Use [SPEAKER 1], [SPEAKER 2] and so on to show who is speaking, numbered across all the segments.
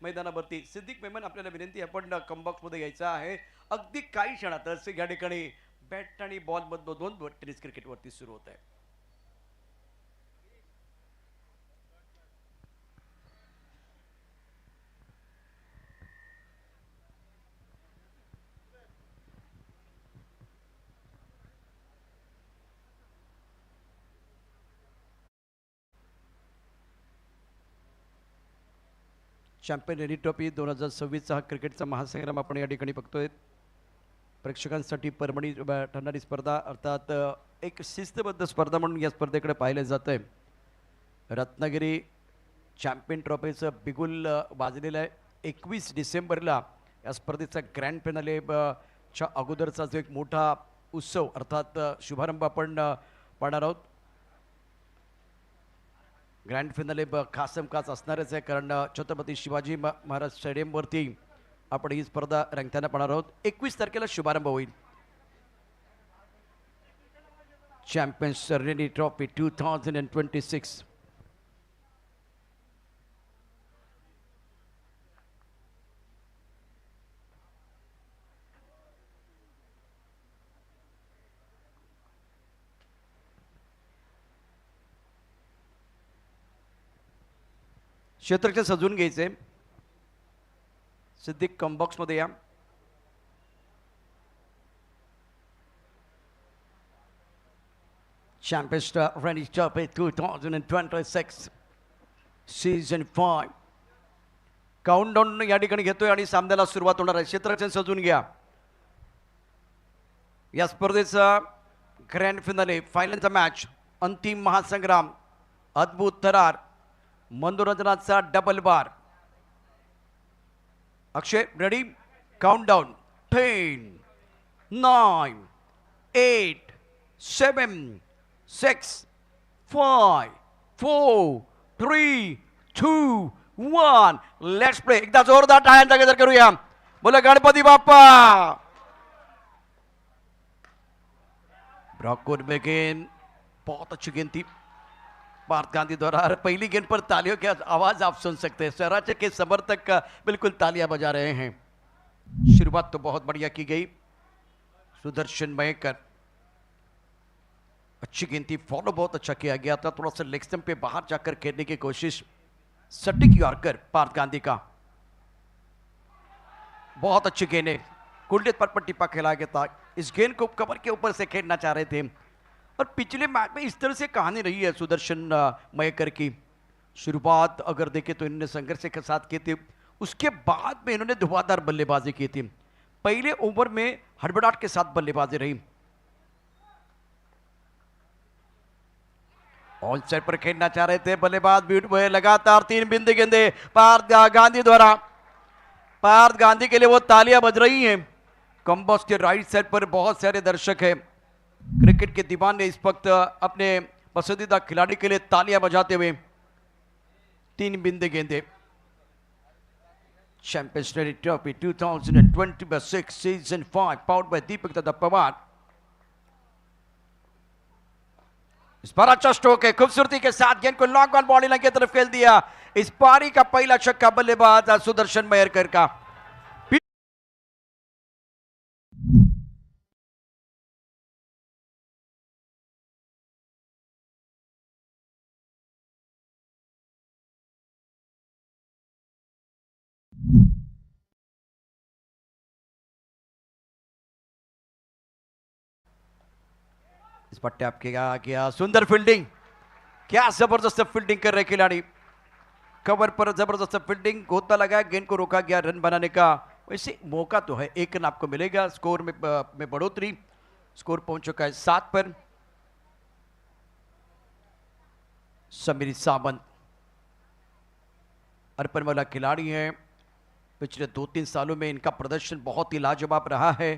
[SPEAKER 1] मैदानावरती. सिद्दीक मेमन आपल्याला विनंती आहे, आपण कमबॉक्स मध्ये यायचं आहे. अगदी काही क्षणातच या ठिकाणी बॅट आणि बॉल मधून दोन टेनिस क्रिकेट वरती सुरू होत आहे. चॅम्पियन रणजी ट्रॉफी 2026 हा क्रिकेटचा महासंग्राम आपण या ठिकाणी बघतोय. प्रेक्षकांसाठी परभणी ठरणारी स्पर्धा, अर्थात एक शिस्तबद्ध स्पर्धा म्हणून या स्पर्धेकडे पाहिलं जात आहे. रत्नागिरी चॅम्पियन ट्रॉफीचं बिगुल वाजलेलं आहे. 21 डिसेंबरला या स्पर्धेचा ग्रँड फिनाले च्या अगोदरचा जो एक मोठा उत्सव अर्थात शुभारंभ आपण पाहणार आहोत. ग्रँड फिनाले खास असणारच आहे, कारण छत्रपती शिवाजी महाराज स्टेडियमवरती आपण ही स्पर्धा रंगताना पाहणार आहोत. 21 तारखेला शुभारंभ होईल. Champions Ranji trophy 2026. क्षेत्रक्षण सजून घ्यायचे. सिद्दीक कमबॉक्स मध्ये या. Champions Ranji trophy 2026 season 5 countdown या ठिकाणी घेतोय आणि सामन्याला सुरुवात होणार आहे. क्षेत्रक्षण सजून घ्या. या स्पर्धेचा ग्रँड फिनाले, फायनलचा मॅच, अंतिम महासंग्राम, अद्भुत थरार, मनोरंजनाचा double bar. Akshay ready? Countdown. 10 9 8 7 6 5 4 3 2 1. Let's play. एकदा जोरदार टाळ्यांचा गजर करूया. बोला गणपती बाप्पा. ब्रॉकवुड बेगिन. बहुत अच्छी गेंद थी पार्थ गांधी द्वारा. पहली गेंद पर तालियों की आवाज आप सुन सकते हैं. स्वराज्य के समर्थक बिल्कुल तालियां बजा रहे हैं. शुरुआत तो बहुत बढ़िया की गई. सुदर्शन मयेकर. अच्छी गेंद थी. फॉलो बहुत अच्छा किया गया था. थोड़ा सा लेग स्टंप पे बाहर जाकर खेलने की कोशिश. सटीक यॉर्कर पार्थ गांधी का. बहुत अच्छी गेंद है. कुंडलित पर टिप्पा खेला गया था. इस गेंद को कवर के ऊपर से खेलना चाह रहे थे, और पिछले मैच में इस तरह से कहानी रही है सुदर्शन मयेकर की. शुरुआत अगर देखें तो इन्होंने संघर्ष के साथ की थी. उसके बाद में इन्होंने धुआंधार बल्लेबाजी की थी. पहले ओवर में हड़बड़ाहट के साथ बल्लेबाजी रही. ऑन साइड पर खेलना चाह रहे थे बल्लेबाज. बीट हुए लगातार 3 बिंदी गेंदे पार्थ गांधी द्वारा. पार्थ गांधी के लिए वो तालियां बज रही हैं. कॉम्बॉक्स के राइट साइड पर बहुत सारे दर्शक हैं. क्रिकेट के दीवाने इस वक्त अपने पसंदीदा खिलाड़ी के लिए तालियां बजाते हुए. 3 बिंदे गेंदे. Champions trophy 2026 season 5 powered by Deepak Dada Pawar. इस पर अच्छा स्ट्रोक है. खूबसूरती के साथ गेंद को लॉन्ग ऑन बॉडी लाइन की तरफ खेल दिया. इस पारी का पहला छक्का बल्लेबाज सुदर्शन मयेकर का. इस पर टैप किया गया. सुंदर फील्डिंग. क्या जबरदस्त फील्डिंग कर रहे खिलाड़ी. कवर पर जबरदस्त फील्डिंग. गोता लगा, गेंद को रोका गया रन बनाने का. वैसे मौका तो है, एक रन आपको मिलेगा. स्कोर में बढ़ोतरी. स्कोर पहुंच चुका है 7 पर. समीर सावंत अर्पण वाला खिलाड़ी है. पिछले 2-3 सालों में इनका प्रदर्शन बहुत ही लाजवाब रहा है.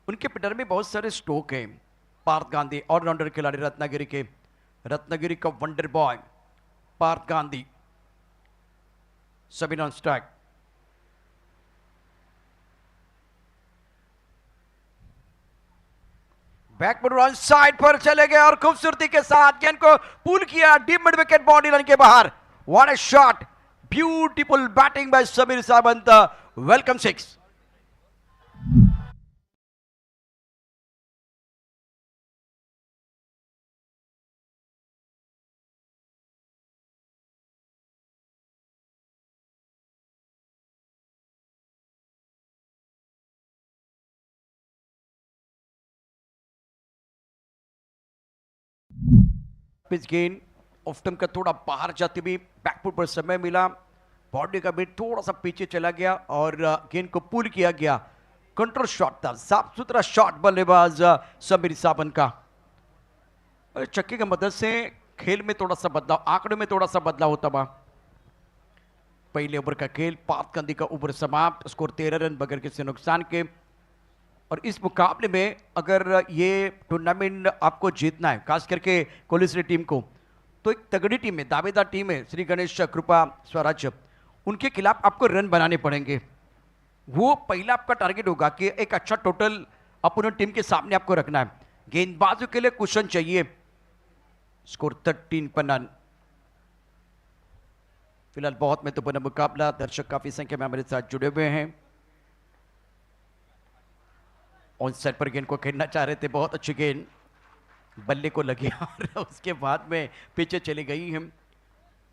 [SPEAKER 1] उनके पिटर में बहुत सारे स्ट्रोक हैं. पार्थ गांधी ऑलराउंडर खिलाड़ी रत्नागिरी के. रत्नागिरी का वंडर बॉय पार्थ गांधी. सभी on strike. Backward run side पर चले गए और खूबसूरती के साथ गेंद को पुल किया. Deep mid wicket body line के बाहर. What a shot. Beautiful batting by Samir Sabant. Welcome 6. Pitch गेंद ऑफ स्टंप का थोड़ा बाहर जाते हुए बैकफुट पर समय मिला, बॉडी का भी थोड़ा सा पीछे चला गया और गेंद को पुल किया गया। कंट्रोल शॉट था, साफ सुथरा शॉट बल्लेबाज समीर साबन का। चक्के की मदद से खेल में थोड़ा सा बदलाव, आंकड़े में थोड़ा सा बदलाव होता हुआ। पहले ओवर का खेल 5 गेंद का ओवर समाप्त, स्कोर 13 रन बगैर किसी नुकसान के। और इस मुकाबले में अगर ये टूर्नामेंट आपको जीतना है, खास करके कोलिसरी टीम को, तो एक तगड़ी टीम है, दावेदार टीम है श्री गणेश कृपा स्वराज, उनके खिलाफ आपको रन बनाने पड़ेंगे। वो पहला आपका टारगेट होगा कि एक अच्छा टोटल अपोनेंट टीम के सामने आपको रखना है। गेंदबाजों के लिए कुशन चाहिए। स्कोर 13 पर नन। फिलहाल बहुत महत्वपूर्ण मुकाबला, दर्शक काफी संख्या में हमारे साथ जुड़े हुए हैं। ऑन साइड पर गेंद को खेलना चाह रहे थे, बहुत अच्छी गेंद बल्ले को लगी और उसके बाद में पीछे चली गई है।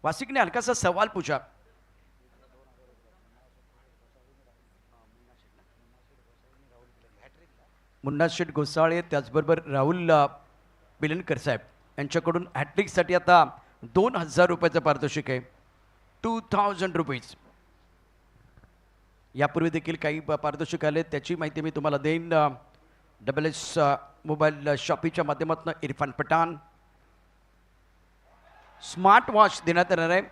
[SPEAKER 1] वासिक ने हल्का सा सवाल पूछा, मुन्ना शेठ घोसाळे त्याचबरोबर राहुल पिलनकर साहेब यांच्याकडून हॅट्रिकसाठी आता 2000 रुपयाचं पारितोषिक आहे, 2000 रुपीज। यापूर्वी देखील काही पारितोषिक आले, त्याची माहिती मी तुम्हाला देईन। डबल-एस मोबाईल शॉपीच्या माध्यमातून इरफान पठाण स्मार्ट वॉच देण्यात येणार आहे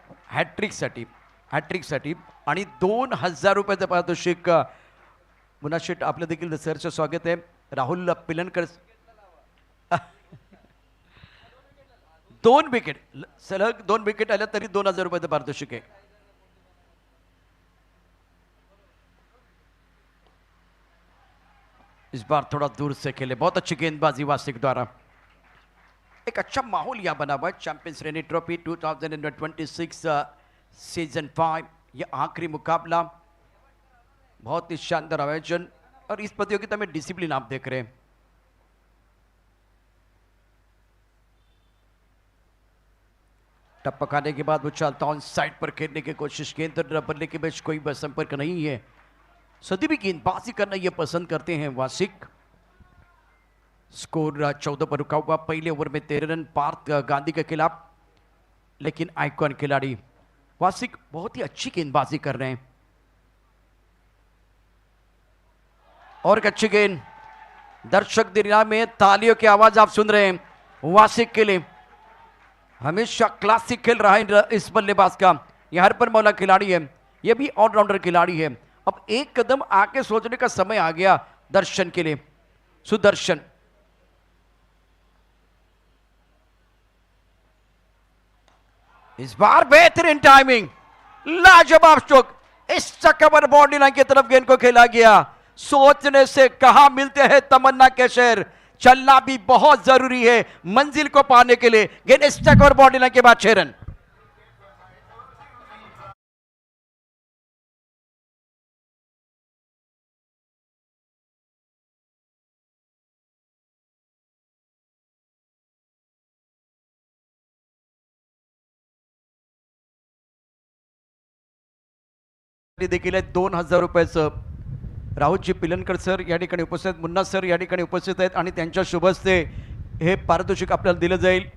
[SPEAKER 1] हॅट्रिकसाठी आणि 2000 रुपयाचं पारितोषिक। मुन्ना शेठ आपलं देखील सरचं स्वागत आहे। राहुल पिलनकर 2 विकेट सलग 2 विकेट आल्या तरी 2000 रुपयाचं पारितोषिक आहे। इस बार थोड़ा दूर से खेले, बहुत अच्छी गेंदबाजी वासिक द्वारा। एक अच्छा माहौल यहां बना हुआ है। चैंपियंस रेनी ट्रॉफी 2026 सीजन 5, यह आखिरी मुकाबला, बहुत ही शानदार आयोजन और इस प्रतियोगिता में डिसिप्लिन आप देख रहे हैं। टप्पा खाने के बाद वो चलता ऑन साइड पर खेलने की कोशिश, गेंद बल्ले के बीच कोई संपर्क नहीं है। सदी भी गेंदबाजी करना ये पसंद करते हैं वासिक। स्कोर 14 पर रुका हुआ। पहले ओवर में 13 रन पार्थ गांधी के खिलाफ, लेकिन आइकॉन खिलाड़ी वासिक बहुत ही अच्छी गेंदबाजी कर रहे हैं। और एक अच्छी गेंद, दर्शक दुनिया में तालियों की आवाज आप सुन रहे हैं वासिक के लिए। हमेशा क्लासिक खेल रहा है इस बल्लेबाज का। यह हरपर मौला खिलाड़ी है, यह भी ऑलराउंडर खिलाड़ी है। अब एक कदम आके सोचने का समय आ गया दर्शन के लिए। सुदर्शन इस बार बेहतरीन टाइमिंग, लाजवाब स्ट्रोक, इस चक्कर बॉडी लाइन की तरफ गेंद को खेला गया। सोचने से कहां मिलते हैं तमन्ना के शेर। चलना भी बहुत जरूरी है मंजिल को पाने के लिए। गेंद इस चक्कर बॉडी लाइन के बाद 6 रन। देखील 2000 रुपयाचं राहुलजी पिलनकर सर या ठिकाणी उपस्थित, मुन्ना सर या ठिकाणी उपस्थित आहेत आणि त्यांच्या शुभ हस्ते हे पारितोषिक आपल्याला दिलं जाईल।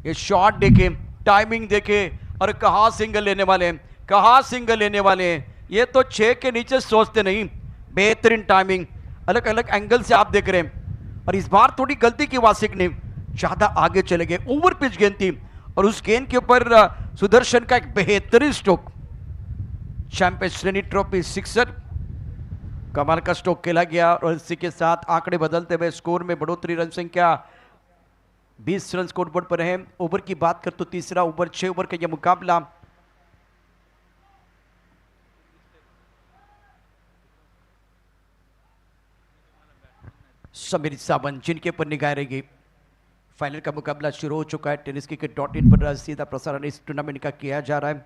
[SPEAKER 1] ये शॉट देखे, टाइमिंग देखे और कहाँ सिंगल लेने वाले हैं, कहाँ सिंगल लेने वाले हैं। ये तो 6 के नीचे सोचते नहीं। बेहतरीन टाइमिंग, अलग अलग एंगल से आप देख रहे हैं। और इस बार थोड़ी गलती की वासिक ने, ज़्यादा आगे चले गए, ओवर पिच गेंद थी और उस गेंद के ऊपर सुदर्शन का एक बेहतरीन stroke. Champions rainy trophy sixer, कमाल का स्ट्रोक खेला गया और इसी के साथ आंकड़े बदलते हुए स्कोर में बढ़ोतरी। रन संख्या 20 रन स्कोर बोर्ड पर है। ओवर की बात कर तो तीसरा ओवर, 6 ओवर का यह मुकाबला। समीर सावंत जिनके पर निगाह रहेगी। फाइनल का मुकाबला शुरू हो चुका है। टेनिस क्रिकेट.in पर सीधा प्रसारण इस टूर्नामेंट का किया जा रहा है।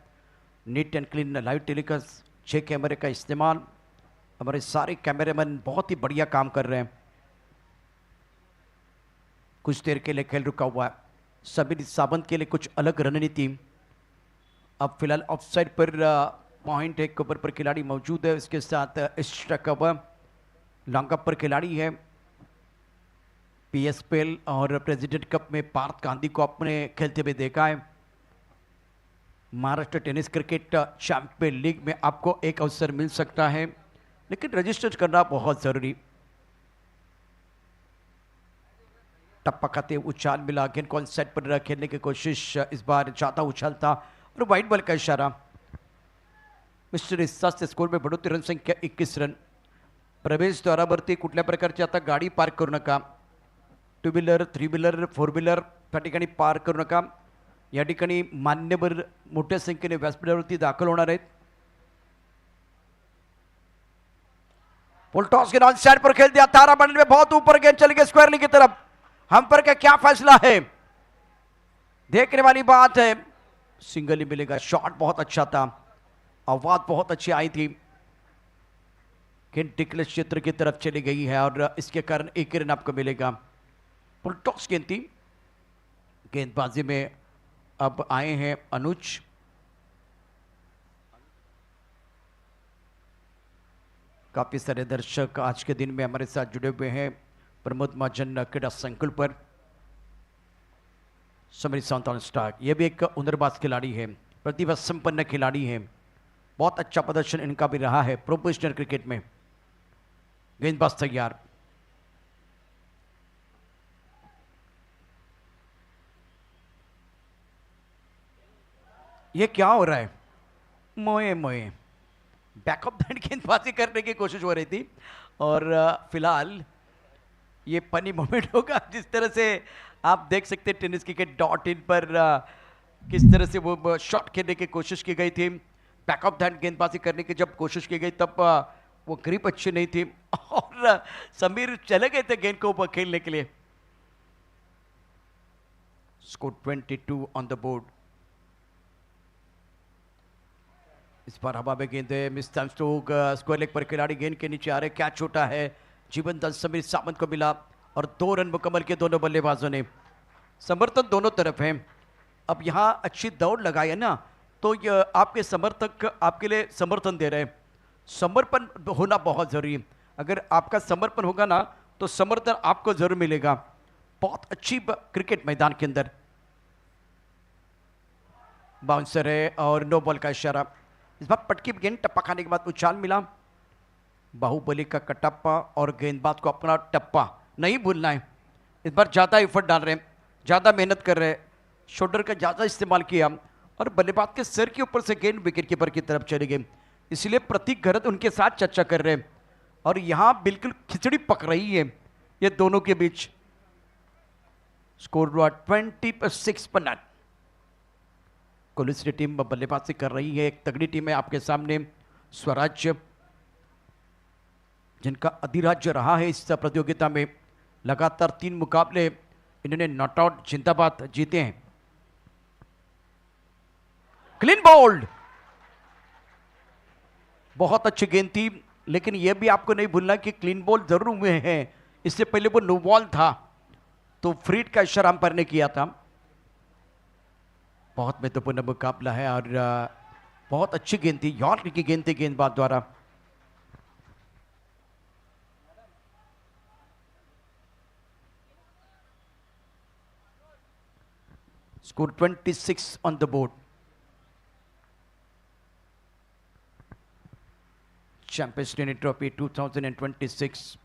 [SPEAKER 1] Neat and clean live telecast, 6 कैमरे का इस्तेमाल। हमारे सारे कैमरामैन बहुत ही बढ़िया काम कर रहे हैं। कुछ देर के लिए खेल रुका हुआ है। समीर सावंत के लिए कुछ अलग रणनीति। अब फिलहाल ऑफसाइड पर पॉइंट एक ओवर पर खिलाड़ी मौजूद है, इसके साथ स्ट्राइक लॉन्ग अप पर खिलाड़ी है। पीएसपीएल और प्रेसिडेंट कप में पार्थ गांधी को आपने खेलते हुए देखा है। Maharashtra tennis cricket champion league में आपको एक अवसर मिल सकता है, लेकिन रजिस्टर करना बहुत जरूरी। टप्पा खाते उछाल मिला, गेंद को सेट पर खेलने की कोशिश, इस बार ज्यादा उछाल था और वाइड बॉल का इशारा। मिस्टर इस्सा से स्कोर में बढ़ोतरी, रन संख्या 21 रन। प्रवेश द्वारावरती कुठल्या प्रकारची आता गाडी पार्क करू नका। 2 व्हीलर 3 व्हीलर 4 व्हीलर त्या ठिकाणी पार्क करू नका। या ठिकाणी मान्यवर मोठ्या संख्येने व्यासपीठावरती दाखल होणार आहेत। फुल टॉस गेंद ऑन साइड पर खेल दिया, तारा बनने में बहुत ऊपर गेंद चली गई स्क्वायर लेग की तरफ। हम पर का क्या फैसला है, देखने वाली बात है। सिंगल ही मिलेगा। शॉट बहुत अच्छा था, आवाज बहुत अच्छी आई थी। गेंद टिकले क्षेत्र की तरफ चली गई है और इसके कारण एक रन आपको मिलेगा। फुल टॉस गेंद थी। गेंदबाजी में अब आए हैं अनुज। काफी सारे दर्शक आज के दिन में हमारे साथ जुड़े हुए हैं प्रमोद महाजन क्रीड़ा संकुल पर। समीर सावंत ऑन स्टार्ट, ये भी एक हुनरबाज खिलाड़ी है, प्रतिभा संपन्न खिलाड़ी है। बहुत अच्छा प्रदर्शन इनका भी रहा है प्रोफेशनल क्रिकेट में। गेंदबाज तैयार। ये क्या हो रहा है, मोए मोए बैकअप बैंड गेंदबाजी करने की कोशिश हो रही थी और फिलहाल ये फनी मोमेंट होगा। जिस तरह से आप देख सकते हैं टेनिस क्रिकेट.in पर किस तरह से वो शॉट खेलने की कोशिश की गई थी। बैकअप बैंड गेंदबाजी करने की जब कोशिश की गई तब वो ग्रिप अच्छी नहीं थी और समीर चले गए थे गेंद को ऊपर खेलने के लिए। Score 22 on the board. इस बार हवा में गेंद है, मिस स्टोक स्क्वायर लेग पर खिलाड़ी गेंद के नीचे आ रहे, कैच छोटा है। जीवन दान समीर सावंत को मिला और 2 रन मुकम्मल के दोनों बल्लेबाजों ने। समर्थन दोनों तरफ है। अब यहां अच्छी दौड़ लगाई है ना, तो ये आपके समर्थक आपके लिए समर्थन दे रहे हैं। समर्पण होना बहुत जरूरी है। अगर आपका समर्पण होगा ना तो समर्थन आपको जरूर मिलेगा। बहुत अच्छी क्रिकेट मैदान के अंदर। बाउंसर है और नो बॉल का इशारा। इस बार पटकी गेंद टप्पा खाने के बाद उछाल मिला। बाहुबली का कटप्पा और गेंदबाज को अपना टप्पा नहीं भूलना है। इस बार ज़्यादा एफर्ट डाल रहे हैं, ज़्यादा मेहनत कर रहे हैं, शोल्डर का ज़्यादा इस्तेमाल किया और बल्लेबाज के सर के ऊपर से गेंद विकेट कीपर की तरफ चली गई। इसलिए प्रतीक गरत उनके साथ चर्चा कर रहे हैं और यहाँ बिल्कुल खिचड़ी पक रही है ये दोनों के बीच। स्कोर हुआ 26 पर 9। कोलिस टीम बल्लेबाजी कर रही है, एक तगड़ी टीम है आपके सामने। स्वराज्य जिनका अधिराज्य रहा है इस प्रतियोगिता में, लगातार 3 मुकाबले इन्होंने नॉट आउट जिंदाबाद जीते हैं। क्लीन बोल्ड, बहुत अच्छी गेंद थी, लेकिन यह भी आपको नहीं भूलना कि क्लीन बॉल जरूर हुए हैं। इससे पहले वो नो बॉल था तो फ्रीड का इशारा अंपायर ने किया था। बहुत महत्वपूर्ण मुकाबला है और बहुत अच्छी गेंद थी, यॉर्क की गेंद थी गेंदबाज द्वारा। Score 26 on the board. Champions tennis trophy 2026।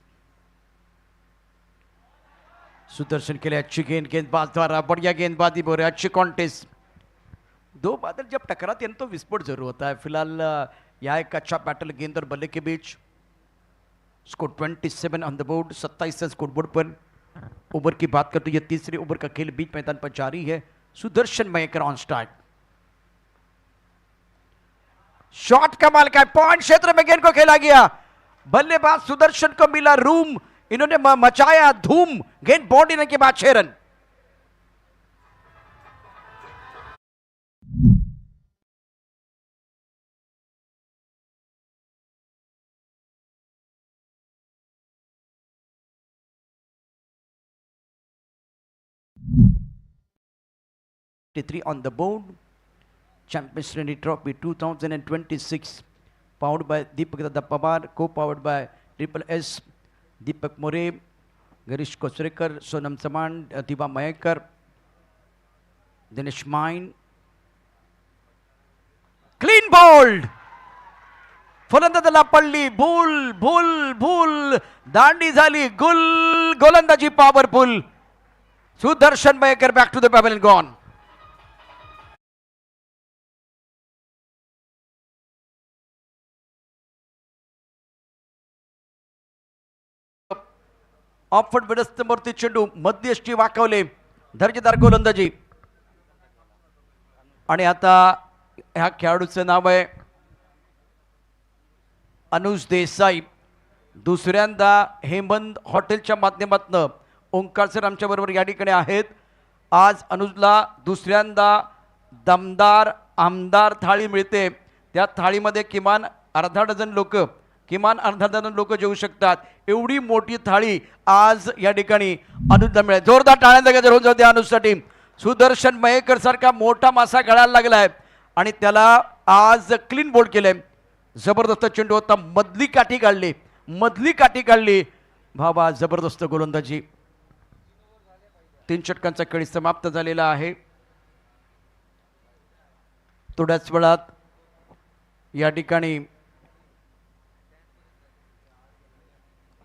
[SPEAKER 1] Sudarshan के लिए अच्छी गेंदबाज द्वारा बढ़िया गेंदबाजी बोल रहे, अच्छी कॉन्टेस्ट। 2 बादल जब टकराते हैं तो विस्फोट जरूर होता है। फिलहाल यह एक अच्छा बैटल गेंद और बल्ले के बीच। Score 27 on the board. 27 score board पर। ओवर की बात करते ये तीसरे ओवर का खेल बीच मैदान पर जारी है। Sudarshan Mayekar on start. Shot कमाल का, पॉइंट क्षेत्र में गेंद को खेला गया। बल्लेबाज सुदर्शन को मिला रूम, इन्होंने मचाया धूम। गेंद बॉडी के बाद 6 run. 23 on the board. Champions Trinity Trophy 2026, powered by Deepak Dada Pawar, co-powered by Triple S, Deepak More, Girish Kosrekar, Sonam Saman, Diva Mayekar, Dinesh Mine. Clean bowled! फलंदाजाला पडली भूल भूल भूल दांडी झाली गुल गोलंदाजी powerful Sudarshan Mayekar back to the pavilion gone. ऑफवर्ड विरस्तमूर्ती चेंडू मध्यष्टी वाकवले दर्जेदार गोलंदाजी आणि आता ह्या खेळाडूचे नाव आहे अनुज देसाई. दुसऱ्यांदा हेमंत हॉटेलच्या माध्यमातून ओंकार सर आमच्या बरोबर या ठिकाणी आहेत. आज अनुजला दुसऱ्यांदा दमदार आमदार थाळी मिळते. त्या थाळीमध्ये किमान अर्धा डझन लोक जेवू शकतात. एवढी मोठी थाळी आज या ठिकाणी अनुजला मिळेल. जोरदार टाळ्यांचा गजर होऊन जाऊ द्या अनुजसाठी. सुदर्शन मयेकर सारखा मोठा मासा गळायला लागलाय आणि त्याला आज क्लीन बोल्ड केलंय. जबरदस्त चेंडू होता, मधली काठी काढली. भावा जबरदस्त गोलंदाजी. 3 षटकांचा खेळ समाप्त झालेला आहे. थोड्याच वेळात या ठिकाणी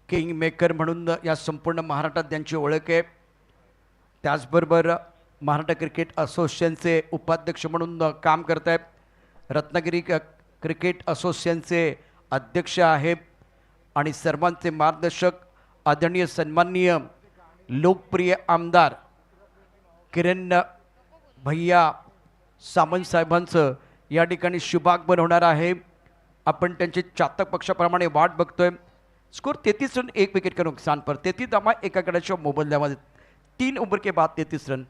[SPEAKER 1] किंग मेकर म्हणून या संपूर्ण महाराष्ट्रात त्यांची ओळख आहे. त्याचबरोबर महाराष्ट्र क्रिकेट असोसिएशनचे उपाध्यक्ष म्हणून काम करत आहेत. रत्नागिरी क्रिकेट असोसिएशनचे अध्यक्ष आहेत आणि सर्वांचे मार्गदर्शक आदरणीय सन्माननीय लोकप्रिय आमदार किरण भैया सामंत साहेबांचं या ठिकाणी शुभागमन होणार आहे. आपण त्यांची चातक पक्षाप्रमाणे वाट बघतोय. स्कोर 33 रन 1 विकेट का नुकसान पर 33 धावा एका गड्याच्या मोबदल्यामध्ये 3 ओव्हर के बाद 33 रन.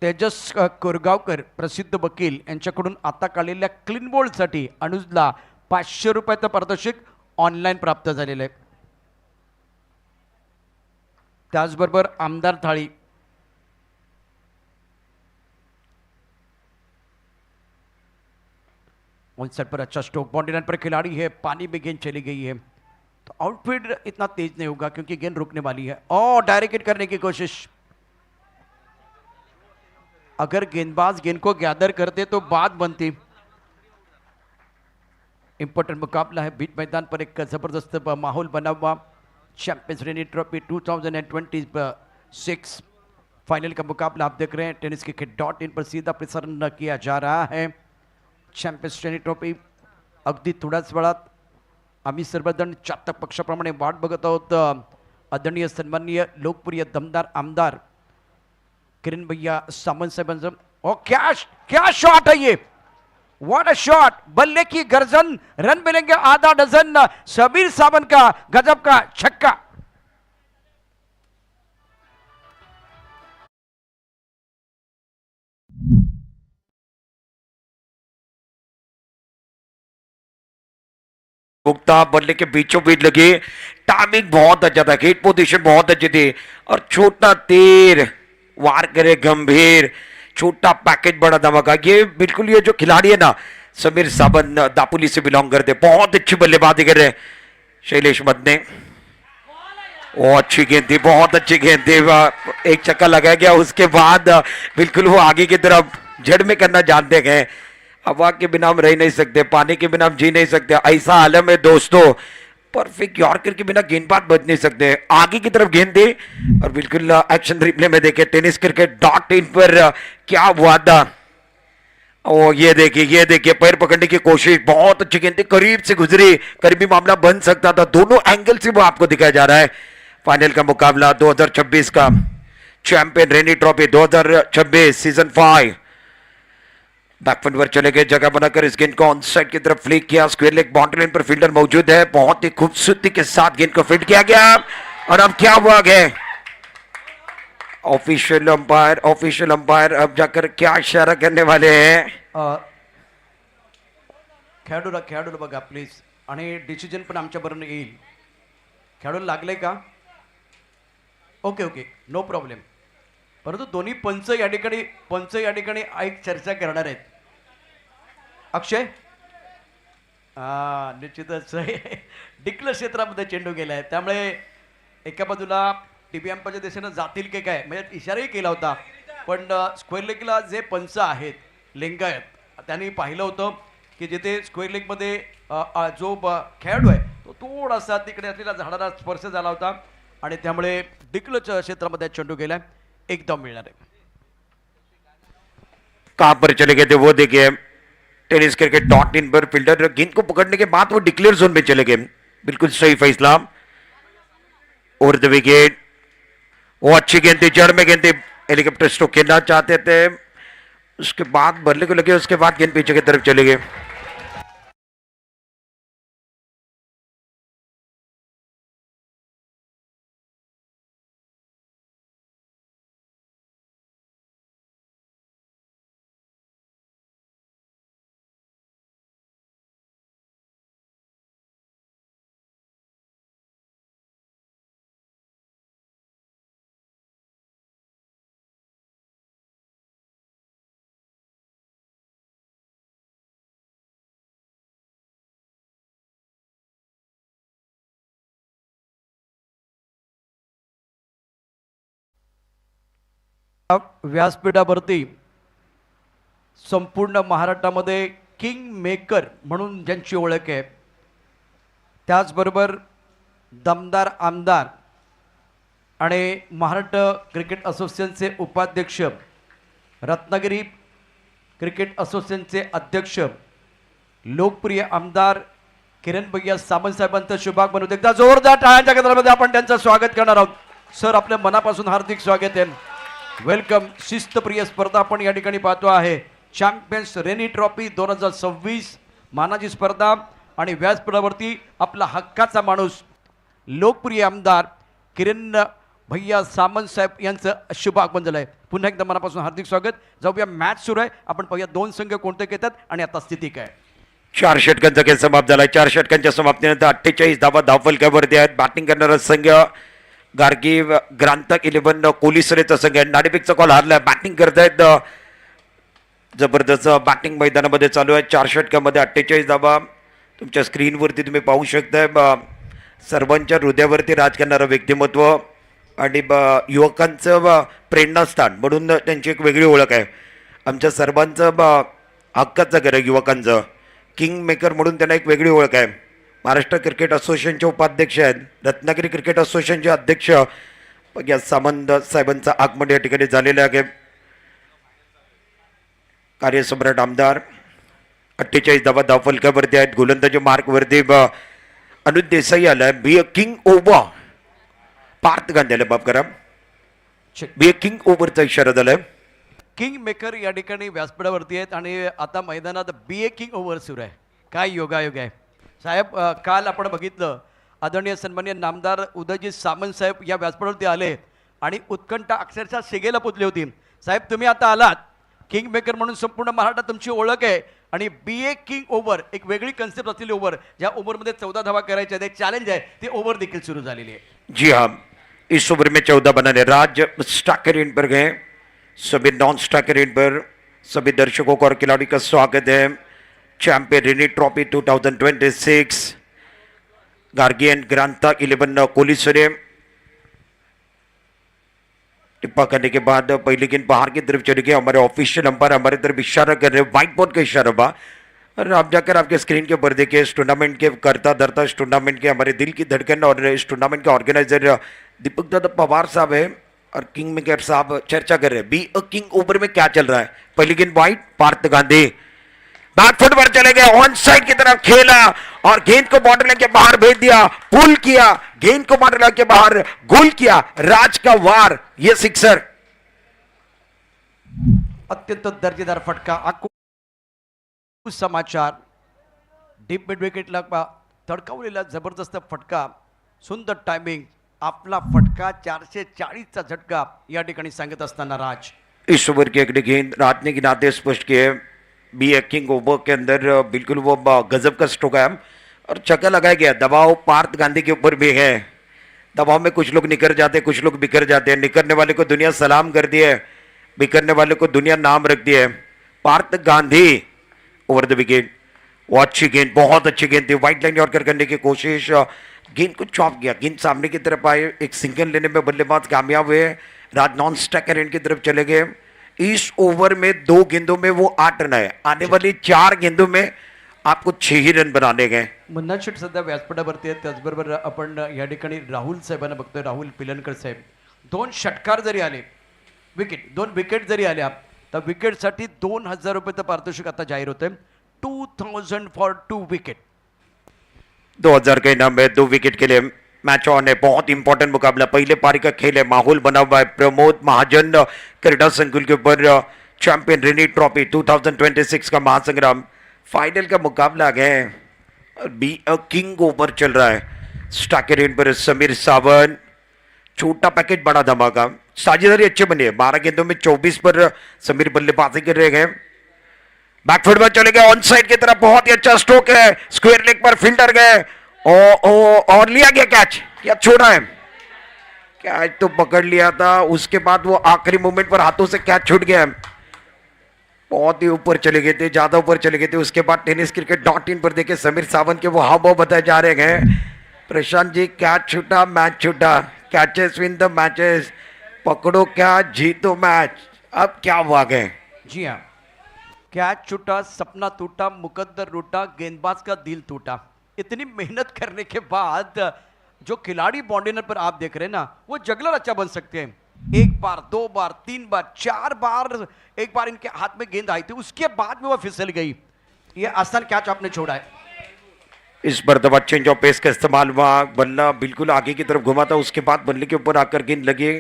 [SPEAKER 1] तेजस कोरगावकर प्रसिद्ध वकील यांच्याकडून आता काढलेल्या क्लीन बोल्डसाठी अनुजला 500 रुपयाचं पारितोषिक ऑनलाईन प्राप्त झालेलं आहे. त्याचबरोबर आमदार थाळी. साइड पर अच्छा स्ट्रोक, बाउंड्री लाइन पर खिलाड़ी है, पानी में गेंद चली गई है तो आउटफील्ड इतना तेज नहीं होगा क्योंकि गेंद रुकने वाली है. और डायरेक्ट हिट करने की कोशिश. अगर गेंदबाज गेंद को गैदर करते तो बात बनती. इंपॉर्टेंट मुकाबला है. बीच मैदान पर एक जबरदस्त माहौल बना हुआ. चैंपियंस ट्रॉफी 2026 फाइनल का मुकाबला आप देख रहे हैं. टेनिस क्रिकेट.in पर सीधा प्रसारण किया जा रहा है. चॅम्पियन्स ट्रॉफी अगदी थोड्याच वेळात आम्ही सर्वजण चातक पक्षाप्रमाणे वाट बघत आहोत. आदरणीय सन्माननीय लोकप्रिय दमदार आमदार किरण भैया सामंत साहेबांचं. और क्या शॉट है ये, व्हाट अ शॉट. बल्ले की गर्जन, रन मिलेंगे आधा डजन. सबीर सावंत का गजब का छक्का.
[SPEAKER 2] मुक्ता बल्ले के बीचों बीच लगे. टाइमिंग बहुत अच्छा था, हिट पोजीशन बहुत अच्छी थी और छोटा तीर वार करे गंभीर. छोटा पैकेज बड़ा धमाका. ये बिल्कुल ये जो खिलाड़ी है ना समीर सावंत दापोली से बिलोंग करते, बहुत अच्छी बल्लेबाजी कर रहे शैलेश मदने. वो अच्छी गेंद थी, बहुत अच्छी गेंद थी. एक चक्का लगाया गया, उसके बाद बिल्कुल वो आगे की तरफ जड़ में करना जानते गए. हवा के बिना हम रह नहीं सकते, पानी के बिना हम जी नहीं सकते. ऐसा आलम है दोस्तों. परफेक्ट यॉर्कर के बिना गेंदबाज बच नहीं सकते. आगे की तरफ गेंद दी और बिल्कुल एक्शन रिप्ले में देखे टेनिस क्रिकेट.in पर क्या हुआ था. ओ ये देखिए पैर पकड़ने की कोशिश. बहुत अच्छी गेंद थी, करीब से गुजरी, करीबी मामला बन सकता था. दोनों एंगल से वो आपको दिखाया जा रहा है. फाइनल का मुकाबला 2026 का champion rainy trophy 2026 season 5. Back foot पर चले गए, जगह बनाकर इस गेंद को ऑन साइड की तरफ फ्लिक किया. स्क्वायर लेग बाउंड्री लाइन पर फील्डर मौजूद है. बहुत ही खूबसूरती के साथ गेंद को फील्ड किया गया. और अब क्या हुआ गया, ऑफिशियल अंपायर अब जाकर क्या इशारा करने वाले हैं.
[SPEAKER 1] खेळाडूला बघा प्लीज. आणि डिसिजन पण आमच्या बरोबर येईल. खेळून लागले का? Okay okay, no problem. परंतु दोन्ही पंच या ठिकाणी एक चर्चा करणार आहेत. अक्षय, निश्चितच डिक्लेअर क्षेत्रामध्ये चेंडू गेला आहे, त्यामुळे एका बाजूला टीबी अंपायरच्या दिशेनं जातील की काय म्हणजे इशाराही केला होता, पण स्क्वेअर लेगला जे पंच आहेत लिंगायत त्यांनी पाहिलं होतं की जिथे स्क्वेअर लेगमध्ये जो खेळाडू आहे तो थोडासा तिकडे असलेल्या झाडाला स्पर्श झाला होता आणि त्यामुळे डिक्लेअर क्षेत्रामध्ये चेंडू गेला, एकदम मिळणार आहे.
[SPEAKER 2] कहां पर चले गए थे वो देखिए, tennis cricket dot in per fielder गेंद को पकड़ने के बाद वो डिक्लेयर जोन में चले गए, बिल्कुल सही फैसला. ओवर द विकेट, वो अच्छी गेंद थी, जड़ में गेंद थी, हेलीकॉप्टर स्ट्रोक खेलना चाहते थे, उसके बाद बल्ले को लगे, उसके बाद गेंद पीछे की तरफ चले गए.
[SPEAKER 1] व्यासपीठावरती संपूर्ण महाराष्ट्रामध्ये किंग मेकर म्हणून ज्यांची ओळख आहे, त्याचबरोबर दमदार आमदार आणि महाराष्ट्र क्रिकेट असोसिएशनचे उपाध्यक्ष, रत्नागिरी क्रिकेट असोसिएशनचे अध्यक्ष, लोकप्रिय आमदार किरण भैया सामंत साहेबांचं शुभागमन होतं. एकदा जोरदार टाळ्यांच्या गजरामध्ये आपण त्यांचं स्वागत करणार आहोत. सर, आपल्या मनापासून हार्दिक स्वागत आहे, वेलकम. शिस्तप्रिय स्पर्धा आपण या ठिकाणी पाहतो आहे. चॅम्पियन्स रेनी ट्रॉफी 2026 मानाची स्पर्धा आणि व्यासपीठावरती आपला हक्काचा माणूस लोकप्रिय आमदार किरण भैया सामंत साहेब यांचं शुभागमन झालं आहे. पुन्हा एकदा मनापासून हार्दिक स्वागत. जाऊया, मॅच सुरू आहे, आपण पाहूया दोन संघ कोणते घेतात आणि आता स्थिती काय.
[SPEAKER 2] 4 षटकांचा खेळ समाप्त झाला. 4 षटकांच्या समाप्तीनंतर 48 धावा धावफलकावरती आहेत. बॅटिंग करणारा संघ गार्गी ग्रांतक 11 कोलिसरेचा संघ आहे. नाणेफेकचा कॉल हारलाय. बॅटिंग करतायत, जबरदस्त बॅटिंग मैदानामध्ये चालू आहे. 4 षटकामध्ये 48 धावा तुमच्या स्क्रीनवरती तुम्ही पाहू शकताय. सर्वांच्या हृदयावरती राज करणारं व्यक्तिमत्व आणि युवकांचं प्रेरणास्थान म्हणून त्यांची एक वेगळी ओळख आहे. आमच्या सर्वांचं हक्काचं घर आहे युवकांचं. किंग मेकर म्हणून त्यांना एक वेगळी ओळख आहे. महाराष्ट्र क्रिकेट असोसिएशनचे उपाध्यक्ष आहेत, रत्नागिरी क्रिकेट असोसिएशनचे अध्यक्ष या सामंत साहेबांचं आगमन या ठिकाणी झालेलं आहे. कार्यसम्राट आमदार 48 धावा धावफलकावरती आहेत. गोलंदाजी मार्कवरती अनुज देसाई आलाय. बी अ किंग ओव्हर, पार्थ गांधी आले. बाप करा, बी अ किंग ओव्हरचा इशारा झालाय.
[SPEAKER 1] किंग मेकर या ठिकाणी व्यासपीठावरती आहेत आणि आता मैदानात बी ए किंग ओव्हर सुरू आहे. काय योगायोग आहे साहेब. काल आपण बघितलं, आदरणीय सन्माननीय नामदार उदयजी सामंत साहेब या व्यासपीठावरती आले आणि उत्कंठा अक्षरशः शिगेला पोचली होती. साहेब, तुम्ही आता आलात, किंग मेकर म्हणून संपूर्ण महाराष्ट्रात तुमची ओळख आहे आणि बी ए किंग ओव्हर एक वेगळी कन्सेप्ट असलेली ओव्हर, ज्या ओव्हरमध्ये 14 धावा करायच्या आहेत, एक चॅलेंज आहे, ती ओव्हर देखील सुरू झालेली आहे.
[SPEAKER 2] जी हाँ, इस ओवर में 14 बनाने राज स्टाकर इन पर गए. सभी नॉन स्टाकर इन पर सभी दर्शकों को और खिलाड़ी का स्वागत है. Champion rainy trophy 2026 Gargi and ग्रांता 11 कोलिसरे. टिप्पा करने के बाद पहली गेंद बाहर की तरफ चली गई. हमारे ऑफिशियल अंपायर हमारे तरफ इशारा कर रहे हैं, व्हाइट बोर्ड का इशारा बा. और आप जाकर आपके स्क्रीन के ऊपर देखिए, इस टूर्नामेंट के करता धरता, इस टूर्नामेंट के हमारे दिल की धड़कन और इस टूर्नामेंट के ऑर्गेनाइजर दीपक दादा पवार साहब है और किंग मेकर साहब चर्चा कर रहे हैं. बी अ किंग ओवर में क्या चल रहा है. पहली गेंद वाइड, पार्थ गांधी बैकफुट पर चले गए, ऑन साइड की तरफ खेला और गेंद को बॉर्डर लाइन के बाहर भेज दिया, पुल किया, गेंद को बॉर्डर लाइन के बाहर गोल किया. राज का वार, ये सिक्सर.
[SPEAKER 1] अत्यंत दर्जेदार फटका. समाचार, डीप मिड विकेटला तडकावलेला जबरदस्त फटका, सुंदर टायमिंग, आपला फटका 440चा झटका या ठिकाणी सांगत असताना राज.
[SPEAKER 2] इस ओवर की अगली गेंद राज ने गिनाते स्पष्ट किए. बी ए किंग ओवर के अंदर बिल्कुल वो गजब का स्ट्रोक है और छक्का लगाया गया. दबाव पार्थ गांधी के ऊपर भी है. दबाव में कुछ लोग निकर जाते हैं, कुछ लोग बिखर जाते हैं। निकरने वाले को दुनिया सलाम कर दी है, बिखरने वाले को दुनिया नाम रख दिया है। Parth Gandhi over the wicket, वो अच्छी गेंद, बहुत अच्छी गेंद थी, व्हाइट लाइन यॉर्कर करने की कोशिश, गेंद को चॉप किया, गेंद सामने की तरफ आए, एक सिंगल लेने में बल्लेबाज कामयाब हुए। राज नॉन स्ट्राइकर एंड की तरफ चले गए। इस ओवर में 2 गेंदों में वो 8 रन है, आने वाली 4 गेंदों में आपको 6 ही रन बनाने गए।
[SPEAKER 1] मुन्ना शेट सध्या व्यासपीठावरती आहेत. त्याचबरोबर आपण या ठिकाणी राहुल साहेबांना बघतोय. राहुल पिलनकर साहेब, 2 षटकार जरी आले, विकेट 2 विकेट जरी आल्या तर विकेटसाठी 2000 रुपये पारितोषिक आता जाहीर होते. 2000 फॉर 2 विकेट.
[SPEAKER 2] 2000 का इनाम है 2 विकेट के लिए। मैच ऑन है, बहुत इंपॉर्टेंट मुकाबला, पहले पारी का खेल है, माहौल बना हुआ है। प्रमोद महाजन क्रीडा संकुल के ऊपर चैंपियन रेनी ट्रॉफी 2026 का महासंग्राम फाइनल का मुकाबला आ गया है। बी अ किंग ओवर चल रहा है। स्टाकर एंड पर समीर सावंत, छोटा पैकेज बड़ा धमाका, साझेदारी अच्छे बनी है। 12 गेंदों में 24 पर समीर बल्लेबाजी कर रहे गए। बैकफुट में चले गए, ऑन साइड की तरफ, बहुत ही अच्छा स्ट्रोक है, स्क्वायर लेग पर फील्डर गए और लिया गया कैच, क्या छोड़ा है, कैच तो पकड़ लिया था, उसके बाद वो आखिरी मोमेंट पर हाथों से कैच छूट गया। बहुत ही ऊपर चले गए थे, ज्यादा ऊपर चले गए थे। उसके बाद टेनिस क्रिकेट .in पर देखे समीर सावंत के वो हाव भाव बताए जा रहे हैं। प्रशांत जी, कैच छूटा, मैच छूटा, कैचेस विन द मैचेस, पकड़ो क्या जीतो मैच। अब क्या हुआ गए?
[SPEAKER 1] जी हाँ, कैच छूटा, सपना टूटा, मुकद्दर रूटा, गेंदबाज का दिल टूटा. इतनी मेहनत करने के बाद जो खिलाड़ी बॉन्डिनर पर आप देख रहे हैं ना, वो जगलर अच्छा बन सकते हैं. 1 बार 2 बार 3 बार 4 बार, एक बार इनके हाथ में गेंद आई थी, उसके बाद में वो फिसल गई. ये आसान कैच आपने छोड़ा है.
[SPEAKER 2] इस बार दबा चेंज ऑफ पेस का इस्तेमाल हुआ, बल्ला बिल्कुल आगे की तरफ घुमा था, उसके बाद बल्ले के ऊपर आकर गेंद लगी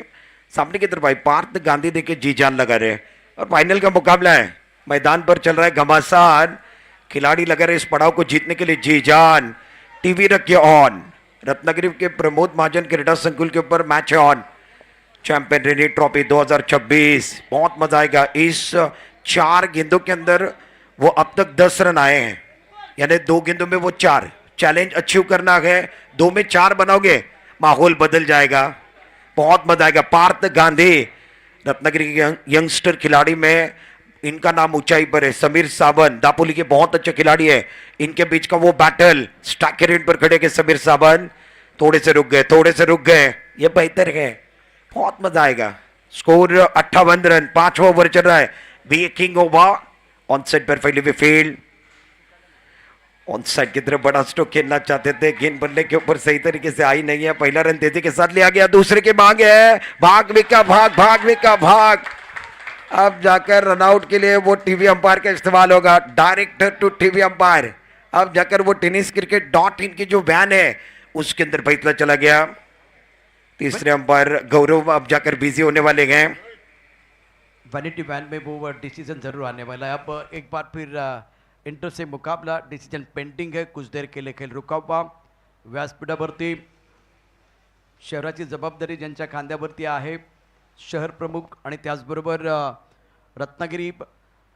[SPEAKER 2] सामने की तरफ आई। पार्थ गांधी देखे जी जान लगा रहे और फाइनल का मुकाबला है, मैदान पर चल रहा है घमासान, खिलाड़ी लगा रहे इस पड़ाव को जीतने के लिए जी जान। टीवी रखिए ऑन, रत्नागिरी के प्रमोद महाजन क्रीडा संकुल के ऊपर मैच है ऑन, चैंपियन रेनी ट्रॉफी 2026। बहुत मजा आएगा। इस 4 गेंदों के अंदर वो अब तक 10 रन आए हैं, यानी 2 गेंदों में वो 4। चैलेंज अचीव करना है, 2 में 4 बनाओगे, माहौल बदल जाएगा, बहुत मजा आएगा। पार्थ गांधी रत्नागिरी के यंगस्टर खिलाड़ी में इनका नाम ऊंचाई पर है। समीर सावंत दापोली के बहुत अच्छे खिलाड़ी है, इनके बीच का वो बैटल, स्ट्राइकर एंड पर खड़े के समीर सावंत थोड़े से रुक गए, थोड़े से रुक गए, ये बेहतर है, बहुत मजा आएगा। स्कोर 58 रन, 5वां ओवर चल रहा है। बी ए किंग ओवर, ऑन साइड पर फैली हुई फील्ड, ऑन साइड की तरफ बड़ा स्ट्रोक खेलना चाहते थे, गेंद बल्ले के ऊपर सही तरीके से आई नहीं है। पहला रन तेजी के साथ लिया गया, दूसरे के मांग है, भाग विका भाग, भाग विका भाग। अब जाकर रनआउट के लिए वो टीवी अंपायर का इस्तेमाल होगा, डायरेक्टर टू टीवी अंपायर। अब जाकर वो टेनिस क्रिकेट .in की जो वैन है उसके अंदर फैसला चला गया। तीसरे अंपायर गौरव अब जाकर बिजी होने वाले हैं।
[SPEAKER 1] वैनिटी वैन में वो डिसीजन जरूर आने वाला है. अब एक बार फिर इंटर से मुकाबला, डिसीजन पेंडिंग है, कुछ देर के लिए खेळ रुका हुआ. व्यासपीठावरती शहराची जबाबदारी ज्यांच्या खांद्यावरती आहे, शहर प्रमुख आणि त्याचबरोबर रत्नागिरी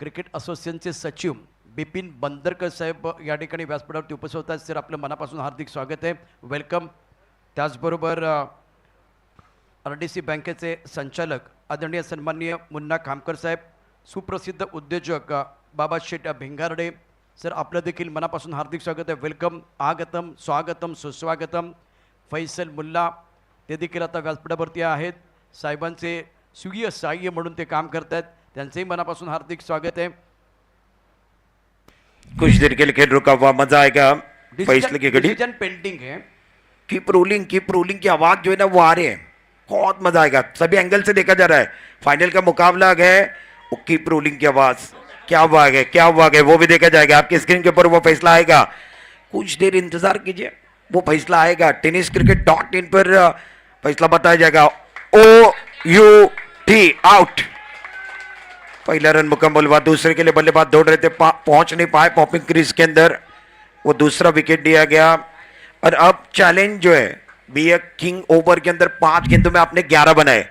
[SPEAKER 1] क्रिकेट असोसिएशनचे सचिव बिपिन बंदरकर साहेब या ठिकाणी व्यासपीठावरती उपस्थित होतात. सर, आपलं मनापासून हार्दिक स्वागत आहे, वेलकम. त्याचबरोबर RDC बँकेचे संचालक आदरणीय सन्माननीय मुन्ना खामकर साहेब, सुप्रसिद्ध उद्योजक बाबा शेट भिंगारडे सर, आपलं देखील मनापासून हार्दिक स्वागत आहे, वेलकम, आगतम, स्वागतम, सुस्वागतम. फैसल मुल्ला ते देखील आता व्यासपीठावरती आहेत, साहेबांचे स्वीय सहाय्य म्हणून ते काम करत आहेत, त्यांचेही मनापासून हार्दिक स्वागत आहे.
[SPEAKER 2] कुछ देर के लिए खेल रुका हुआ, मजा आएगा. फैसले की घड़ी,
[SPEAKER 1] डिसीजन पेंडिंग है.
[SPEAKER 2] कीप रोलिंग की आवाज जो है ना वो आ रही है, बहुत मजा आएगा. सभी एंगल से देखा जा रहा है. फाइनल का मुकाबला है, वो कीप रोलिंग की आवाज, क्या हुआ है, क्या हुआ है, वो भी देखा जाएगा. आपकी स्क्रीन के ऊपर वो फैसला आएगा, कुछ देर इंतजार कीजिए, वो फैसला आएगा. टेनिस क्रिकेट .in पर फैसला बताया जाएगा. OUT out. पहला रन मुकम्मल हुआ. दूसरे के लिए बल्लेबाज दौड़ रहे थे, पहुंच नहीं पाए पॉपिंग क्रीज के अंदर, वो दूसरा विकेट दिया गया. और अब चैलेंज जो है बी ए किंग ओवर के अंदर 5 गेंदों में आपने 11 बनाए,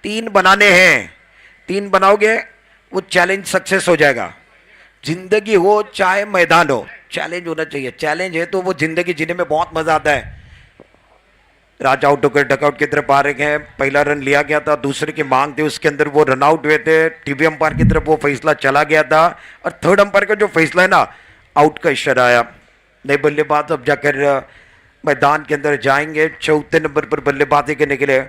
[SPEAKER 2] 3 बनाने हैं. 3 बनाओगे वो चैलेंज सक्सेस हो जाएगा. जिंदगी हो चाहे मैदान हो, चैलेंज होना चाहिए. चैलेंज है तो वो जिंदगी जीने में बहुत मजा आता है. राज आउट होकर डकआउट की तरफ आ रहे हैं। पहला रन लिया गया था, दूसरे की मांग थी, उसके अंदर वो रन आउट हुए थे। टीवी अंपायर की तरफ वो फैसला चला गया था और थर्ड अंपायर का जो फैसला है ना, आउट का इशारा आया। नए बल्लेबाज अब जाकर मैदान के अंदर जाएंगे। चौथे नंबर पर बल्लेबाजी करने के लिए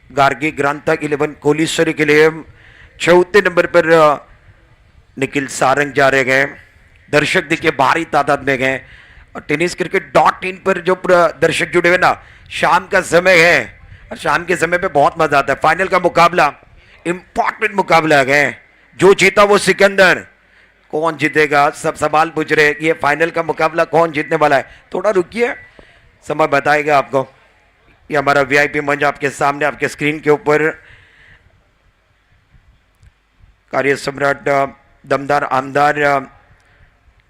[SPEAKER 2] गार्गी ग्रांता 11 कोलीश्वरी के लिए चौथे नंबर पर निखिल सारंग जा रहे गए। दर्शक देखिए भारी तादाद में गए और टेनिस क्रिकेट .in पर जो दर्शक जुड़े हुए ना, शाम का समय है और शाम के समय पे बहुत मजा आता है। फाइनल का मुकाबला इंपॉर्टेंट मुकाबला है। जो जीता वो सिकंदर, कौन जीतेगा सब सवाल पूछ रहे हैं। ये फाइनल का मुकाबला कौन जीतने वाला है, थोड़ा रुकिए, समय बताएगा आपको। ये हमारा वीआईपी मंच आपके सामने, आपके स्क्रीन के ऊपर। कार्य सम्राट दमदार आमदार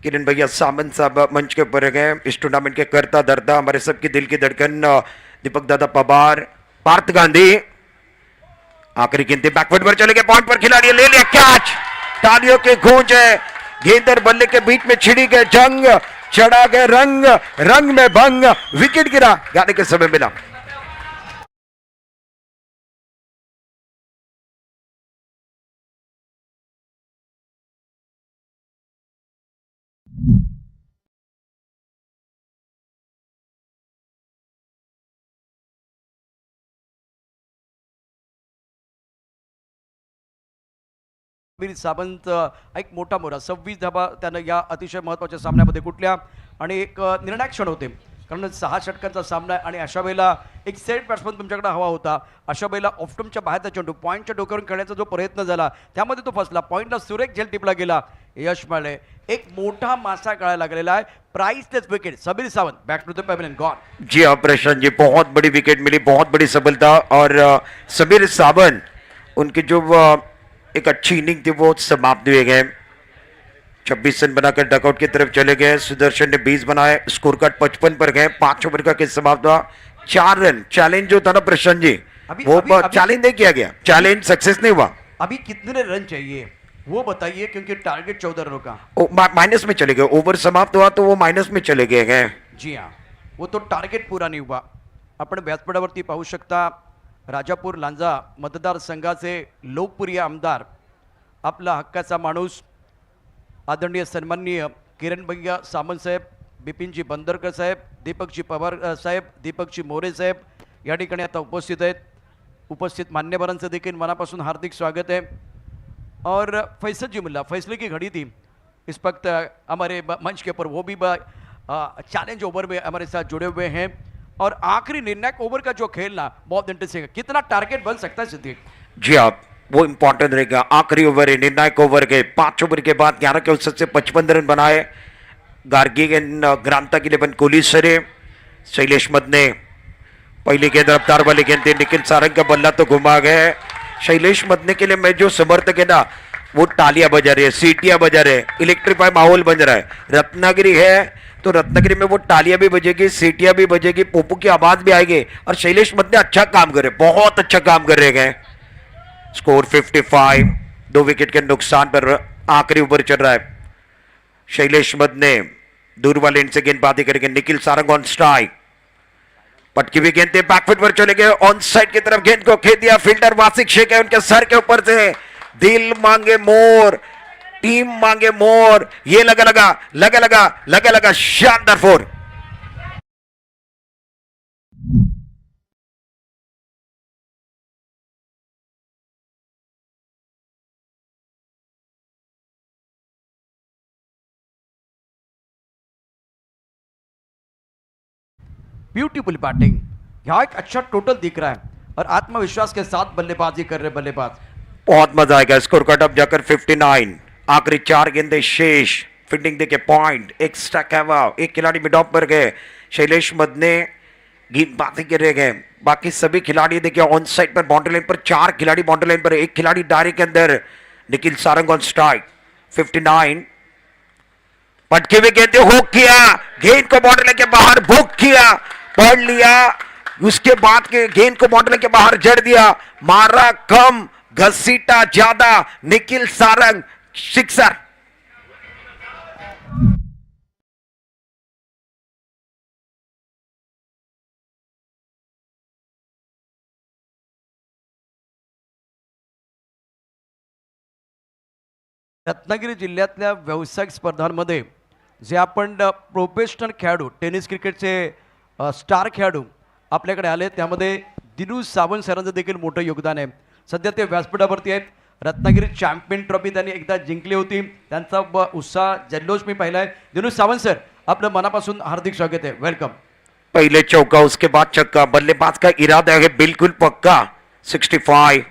[SPEAKER 2] किरण भैया सामंत साहब मंच के ऊपर गए। इस टूर्नामेंट के करता धरता हमारे सबकी दिल की धड़कन दीपक दादा पवार, पार्थ गांधी। आखिरी गिनती बैकवर्ड पर चले गए, पॉइंट पर खिलाड़ी ले लिया कैच। तालियों की गूंज है, गेंद और बल्ले के बीच में छिड़ी गए जंग, चढ़ा गए रंग, रंग में भंग, विकेट गिरा, गाने के समय मिला।
[SPEAKER 1] वीर सावंत एक मोठा मोरा 26 धाबा त्यानं या अतिशय महत्त्वाच्या सामन्यामध्ये कुठल्या आणि एक निर्णायक क्षण होते, कारण 6 षटकांचा सामना आहे आणि अशा वेळेला एक सेट बॅट्समन तुमच्याकडे हवा होता। अशा वेळेला ऑफस्टम्पच्या बाहेरचा चेंडू पॉईंटच्या डोक्यावरून खेळण्याचा जो प्रयत्न झाला त्यामध्ये तो फसला, पॉईंटला सुरेख झेल टिपला गेला, यश मिळाले। एक मोठा मासा गळायला लागलेला आहे, priceless wicket. Sabir Sawant back to the pavilion gone.
[SPEAKER 2] जी हाँ प्रशांत जी, बहुत बड़ी विकेट मिली, बहुत बड़ी सफलता। और सबीर सावंत उनकी जो एक अच्छी इनिंग थी वो समाप्त हुए गए। 26 रन बनाकर डकआउट की तरफ चले गए। सुदर्शन ने 20 बनाए, स्कोर कार्ड 55 पर गए। 5 ओवर का खेल समाप्त हुआ, 4 रन। चैलेंज जो था ना प्रशांत जी, वो चैलेंज नहीं किया गया, चैलेंज सक्सेस नहीं हुआ।
[SPEAKER 1] अभी कितने रन चाहिए वो बताइए, क्योंकि टारगेट 14 रनों का।
[SPEAKER 2] माइनस में चले गए, ओवर समाप्त हुआ तो वो माइनस में चले गए।
[SPEAKER 1] जी हाँ, वो तो टार्गेट पूरा नहीं हुआ। आपण व्यासपीठावरती पाहू शकता राजापूर लांजा मतदारसंघाचे लोकप्रिय आमदार, आपला हक्काचा माणूस, आदरणीय सन्माननीय किरण भैया सामंत साहेब, बिपिनजी बंदरकर साहेब, दीपकजी पवार साहेब, दीपकजी मोरे साहेब या ठिकाणी आता उपस्थित आहेत। उपस्थित मान्यवरांचं देखील मनापासून हार्दिक स्वागत है। और फैसल जी मुल्ला, फैसले की घड़ी थी इस वक्त हमारे मंच के ऊपर, वो भी चैलेंज ओवर में हमारे साथ जुड़े हुए हैं। और आखिरी निर्णायक ओवर का जो खेलना बहुत इंटरेस्टिंग है, कितना टारगेट बन सकता है सिद्दीक?
[SPEAKER 2] जी आप, वो इंपॉर्टेंट रहेगा। आखिरी ओवर है, निर्णायक ओवर के 5 ओवर के बाद 11 के औसत से 55 रन बनाए। गार्गी ग्रांता के 11 कोलीश्वरी, शैलेश मदने पहली गेंद रफ्तार वाली गेंद थी, निखिल सारंग का बल्ला तो घुमा गए। शैलेश मदने के लिए मैं जो समर्थक है ना, वो तालियां बजा रहे हैं, सीटियां बजा रहे हैं, इलेक्ट्रीफाई माहौल बन रहा है। रत्नागिरी है तो रत्नागिरी में वो तालियां भी बजेगी, सीटियां भी बजेगी, पोपू की आवाज भी आएगी। और शैलेश मदने अच्छा काम कर रहे, बहुत अच्छा काम कर रहे हैं। स्कोर 55, 2 विकेट के नुकसान पर आखिरी ओवर चल रहा है। शैलेश मदने दूर वाले एंड से गेंदबाजी करेंगे। निखिल सारंग ऑन स्ट्राइक, पटकी हुई गेंद बैकफुट पर चले गए, ऑन साइड की तरफ गेंद को खेद दिया। फील्डर वासिक शेख है उनके सर के ऊपर से। दिल मांगे मोर, टीम मांगे मोर, ये लगा लगा लगा लगा लगा लगा, शानदार फोर।
[SPEAKER 1] ब्यूटीफुल बैटिंग, यहाँ एक अच्छा टोटल दिख रहा है और आत्मविश्वास के साथ बल्लेबाजी कर रहे बल्लेबाज।
[SPEAKER 2] बहुत मजा आएगा। स्कोर कट अप जाकर 59, आखिरी 4 गेंदें शेष। फील्डिंग देके पॉइंट, एक स्टैक है, एक खिलाड़ी मिड ऑफ पर गए। शैलेश मदने गेंदबाजी कर रहे गए, बाकी सभी खिलाड़ी देखिए ऑन साइड पर, बाउंड्री लाइन पर 4 खिलाड़ी बाउंड्री लाइन पर, एक खिलाड़ी दायरे के अंदर। निखिल सारंग ऑन स्ट्राइक, 59, पटके हुए गेंद हुक किया, गेंद को बाउंड्री लाइन के बाहर बुक किया, पढ़ लिया, उसके बाद के गेंद को बाउंड्री लाइन के बाहर जड़ दिया, मारा कम, घसीटा ज्यादा, निखिल सारंग सिक्सर।
[SPEAKER 1] रत्नागिरी जिल्ह्यातल्या व्यावसायिक स्पर्धांमध्ये जे आपण प्रोफेशनल खेळाडू टेनिस क्रिकेटचे स्टार खेळाडू आपल्याकडे आले त्यामध्ये दिनू सावंत सरांचं देखील मोठं योगदान आहे. सध्या ते व्यासपीठावरती आहेत. रत्नागिरी चॅम्पियन ट्रॉफी त्यांनी एकदा जिंकली होती. त्यांचा उत्साह जल्लोष मी पाहिला आहे. दिनू सावंत सर, आपलं मनापासून हार्दिक स्वागत आहे. वेलकम.
[SPEAKER 2] पहले चौका उसके बाद छक्का, बल्लेबाज का इरादा है बिल्कुल पक्का. 65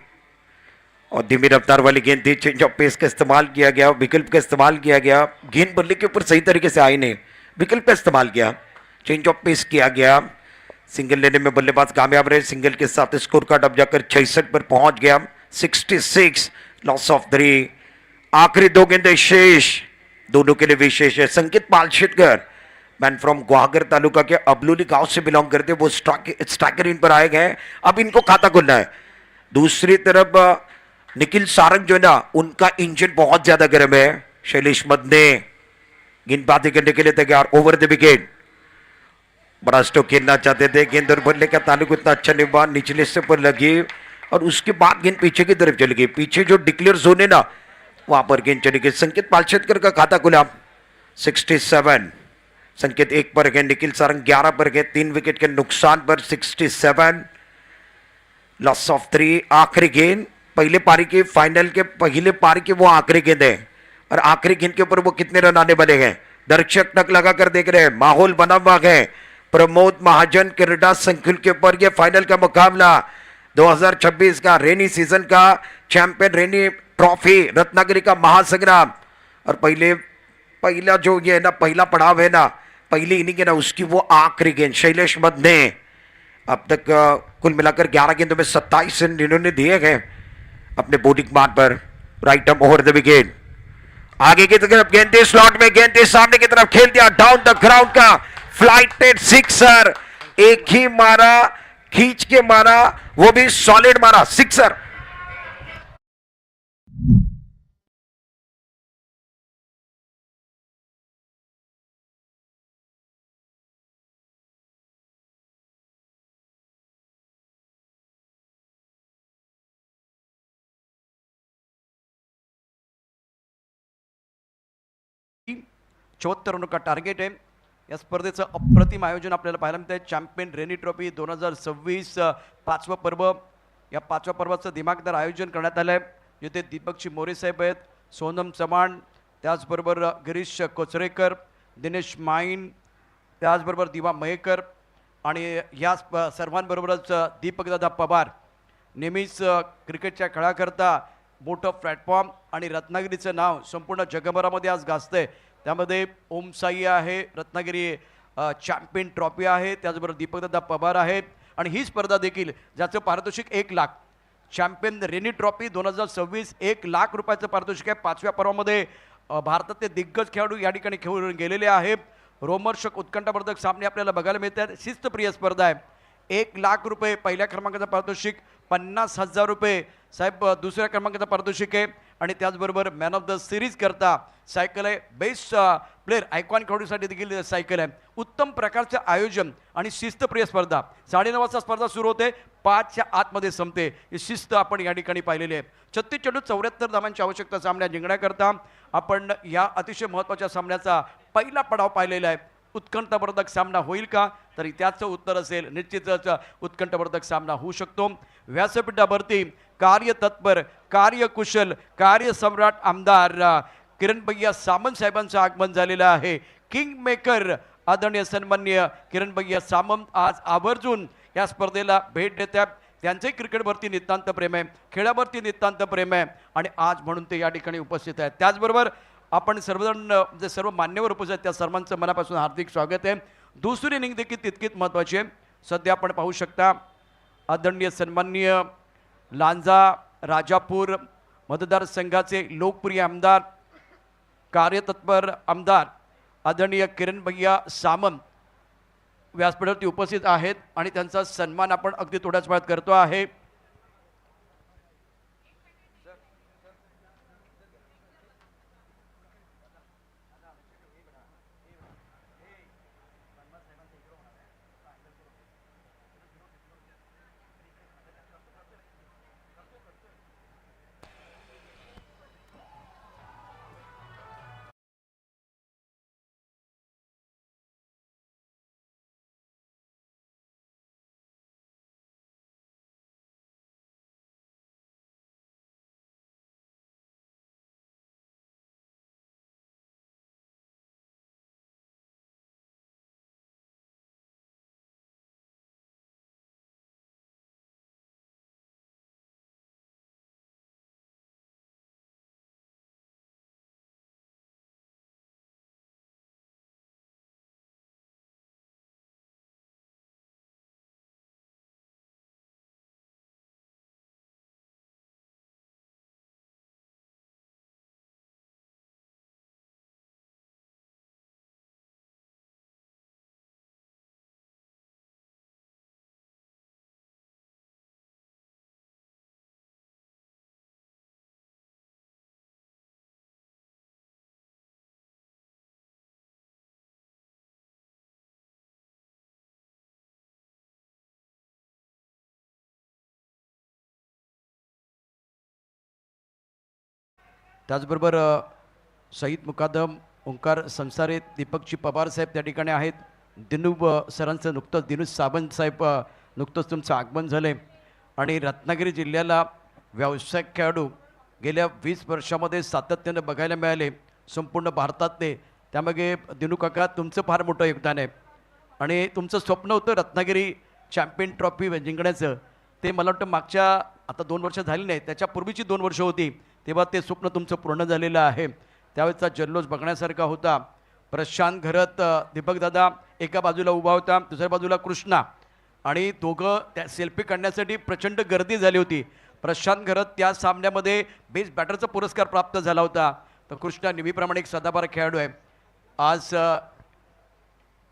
[SPEAKER 2] और धीमी रफ्तार वाली गेंद थी. चेंज ऑफ पेस का इस्तेमाल किया गया, विकल्प का इस्तेमाल किया गया. गेंद बल्ले के ऊपर सही तरीके से आई नहीं, विकल्प का इस्तेमाल किया, चेंज ऑफ पेस किया गया. सिंगल लेने में बल्लेबाज कामयाब रहे. सिंगल के साथ स्कोर कार्ड अब जाकर 66 पर पहुंच गया. 66, लॉस ऑफ 3. आखिरी 2 गेंदें शेष, दोनों के लिए विशेष है. संकेत पालशेटकर, मैन फ्रॉम ग्वागर तालुका के अबलूली गांव से बिलोंग करते, वो स्ट्राइकर इन पर आए गए. अब इनको खाता खुलना है. दूसरी तरफ निखिल सारंग जो है ना, उनका इंजन बहुत ज्यादा गर्म है. शैलेश मदने गेंदबाजी करने के लिए तैयार. ओवर द विकेट, बड़ा स्ट्रोक खेलना चाहते थे. गेंद और बल्ले का ताल्लुक इतना अच्छा नहीं हुआ. निचले से पर लगी और उसके बाद गेंद पीछे की तरफ चली गई. पीछे जो डिक्लेयर जोन है ना, वहां पर गेंद चली गई. संकेत पालशेटकर का खाता खुला. 67. संकेत 1 पर गए, निखिल सारंग 11 पर गए. 3 विकेट के नुकसान पर 67, लॉस ऑफ 3. आखिरी गेंद पहले पारी के फाइनल के पहले पारी के वो आखिरी गेंद है और आखिरी गेंद के ऊपर वो कितने रन आने बने हैं. दर्शक नक लगाकर देख रहे हैं. माहौल बना हुआ है. प्रमोद महाजन क्रीडा संकुल के ऊपर ये फाइनल का मुकाबला 2026 का रेनी सीजन का चैंपियन रेनी ट्रॉफी रत्नागिरी का महासंग्राम. और पहला जो ये है ना, पहला पड़ाव है ना, पहली इनिंग है ना, उसकी वो आखिरी गेंद. शैलेश मदने अब तक कुल मिलाकर 11 गेंदों में 27 रन इन्होंने दिए गए अपने बॉलिंग मान पर. Right up over the wicket. आगे की तरफ गेंद स्लॉट में, गेंद सामने की तरफ खेल दिया. डाउन द ग्राउंड का फ्लाइटेड सिक्सर. एक ही मारा, खींच के मारा, वो भी सॉलिड मारा. सिक्सर.
[SPEAKER 1] की 74 रनों का टार्गेट आहे. या स्पर्धेचं अप्रतिम आयोजन आपल्याला पाहायला मिळतं आहे. चॅम्पियन रेनी ट्रॉफी 2026 पाचवं पर्व. या पाचव्या पर्वाचं दिमागदार आयोजन करण्यात आलं आहे. जिथे दीपकजी मोरे साहेब आहेत, सोनम चव्हाण, त्याचबरोबर गिरीश कोचरेकर, दिनेश माईन, त्याचबरोबर दिवा मयेकर आणि या सर्वांबरोबरच दीपकदादा पवार. नेहमीच क्रिकेटच्या खेळाकरता मोठं प्लॅटफॉर्म आणि रत्नागिरीचं नाव संपूर्ण जगभरामध्ये आज गाजतंय. त्यामध्ये ओम साई आहे, रत्नागिरी चॅम्पियन ट्रॉफी आहे, त्याचबरोबर दीपकदादा पवार आहेत आणि ही स्पर्धा देखील ज्याचं पारितोषिक 1 lakh. Champion rainy trophy 2026 1 lakh रुपयाचं पारितोषिक आहे. पाचव्या पर्वामध्ये भारतातले दिग्गज खेळाडू या ठिकाणी खेळून गेलेले आहेत. रोमर्षक उत्कंठावर्धक सामने आपल्याला बघायला मिळतात. शिस्तप्रिय स्पर्धा आहे. 1 लाख रुपये पहिल्या क्रमांकाचं पारितोषिक, 50,000 रुपये साहेब दुसऱ्या क्रमांकाचं पारितोषिक आहे आणि त्याचबरोबर मॅन ऑफ द सिरीज करता सायकल आहे. बेस्ट प्लेअर आयकॉन खेळाडूसाठी देखील सायकल आहे. उत्तम प्रकारचं आयोजन आणि शिस्तप्रिय स्पर्धा. 9:30 वाजता स्पर्धा सुरू होते, 5च्या आतमध्ये संपते. ही शिस्त आपण या ठिकाणी पाहिलेली आहे. 36 चेंडू 74 धावांची आवश्यकता सामन्या जिंकण्याकरता. आपण या अतिशय महत्त्वाच्या सामन्याचा पहिला पडाव पाहिलेला आहे. उत्कंठवर्धक सामना होईल का, तर त्याचं उत्तर असेल निश्चितच उत्कंठवर्धक सामना होऊ शकतो. व्यासपीठावरती कार्यतत्पर, कार्यकुशल, कार्यसम्राट आमदार किरण भैया सामंत साहेबांचं आगमन झालेलं आहे. किंग मेकर आदरणीय सन्माननीय किरण भैया सामंत आज आवर्जून या स्पर्धेला भेट देतात. त्यांचे क्रिकेटवरती नितांत प्रेम आहे, खेळावरती नितांत प्रेम आहे आणि आज म्हणून ते या ठिकाणी उपस्थित आहेत. त्याचबरोबर आपण सर्वजण जे सर्व मान्यवर उपस्थित आहेत त्या सर्वांचं मनापासून हार्दिक स्वागत आहे. दुसरी इनिंग देखील तितकीच महत्त्वाची आहे. सध्या आपण पाहू शकता आदरणीय सन्माननीय लांजा राजापूर मतदारसंघाचे लोकप्रिय आमदार, कार्यतत्पर आमदार आदरणीय किरण भैया सामंत व्यासपीठावरती उपस्थित आहेत आणि त्यांचा सन्मान आपण अगदी थोड्याच वेळात करतो आहे. त्याचबरोबर शहीद मुकादम ओंकार संसारे दीपकजी पवार साहेब त्या ठिकाणी आहेत. दिनू सरांचं नुकतंच दिनू सावंत साहेब नुकतंच तुमचं आगमन झालं आहे. आणि रत्नागिरी जिल्ह्याला व्यावसायिक खेळाडू गेल्या 20 वर्षामध्ये सातत्यानं बघायला मिळाले संपूर्ण भारतातले. त्यामागे दिनू काका तुमचं फार मोठं योगदान आहे. आणि तुमचं स्वप्न होतं रत्नागिरी चॅम्पियन ट्रॉफी जिंकण्याचं. ते मला वाटतं मागच्या आता 2 वर्ष झाली नाही, त्याच्यापूर्वीची 2 वर्ष होती, तेव्हा ते स्वप्न तुमचं पूर्ण झालेलं आहे. त्यावेळेचा जल्लोष बघण्यासारखा होता. प्रशांत घरत दीपकदादा एका बाजूला उभा होता, दुसऱ्या बाजूला कृष्णा, आणि दोघं त्या सेल्फी काढण्यासाठी प्रचंड गर्दी झाली होती. प्रशांत घरत त्या सामन्यामध्ये बेस्ट बॅटरचा पुरस्कार प्राप्त झाला होता. तर कृष्णा नेहमीप्रमाणे एक सदाबहार खेळाडू आहे. आज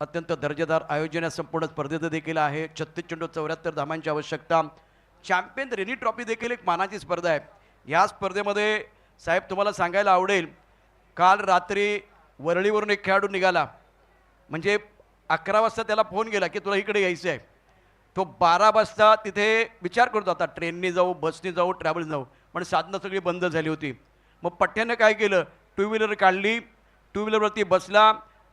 [SPEAKER 1] अत्यंत दर्जेदार आयोजन या संपूर्ण स्पर्धेचं देखील आहे. 36 चेंडू 74 धावांची आवश्यकता. चॅम्पियन रेनी ट्रॉफी देखील एक मानाची स्पर्धा आहे. या स्पर्धेमध्ये साहेब तुम्हाला सांगायला आवडेल, काल रात्री वरळीवरून एक खेळाडू निघाला, म्हणजे 11 वाजता त्याला फोन गेला की तुला इकडे यायचं आहे. तो 12 वाजता तिथे विचार करतो आता ट्रेनने जाऊ, बसने जाऊ, ट्रॅव्हल जाऊ, पण साधनं सगळी बंद झाली होती. मग पठ्ठ्यानं काय केलं, 2 व्हीलर काढली, 2 व्हीलरवरती बसला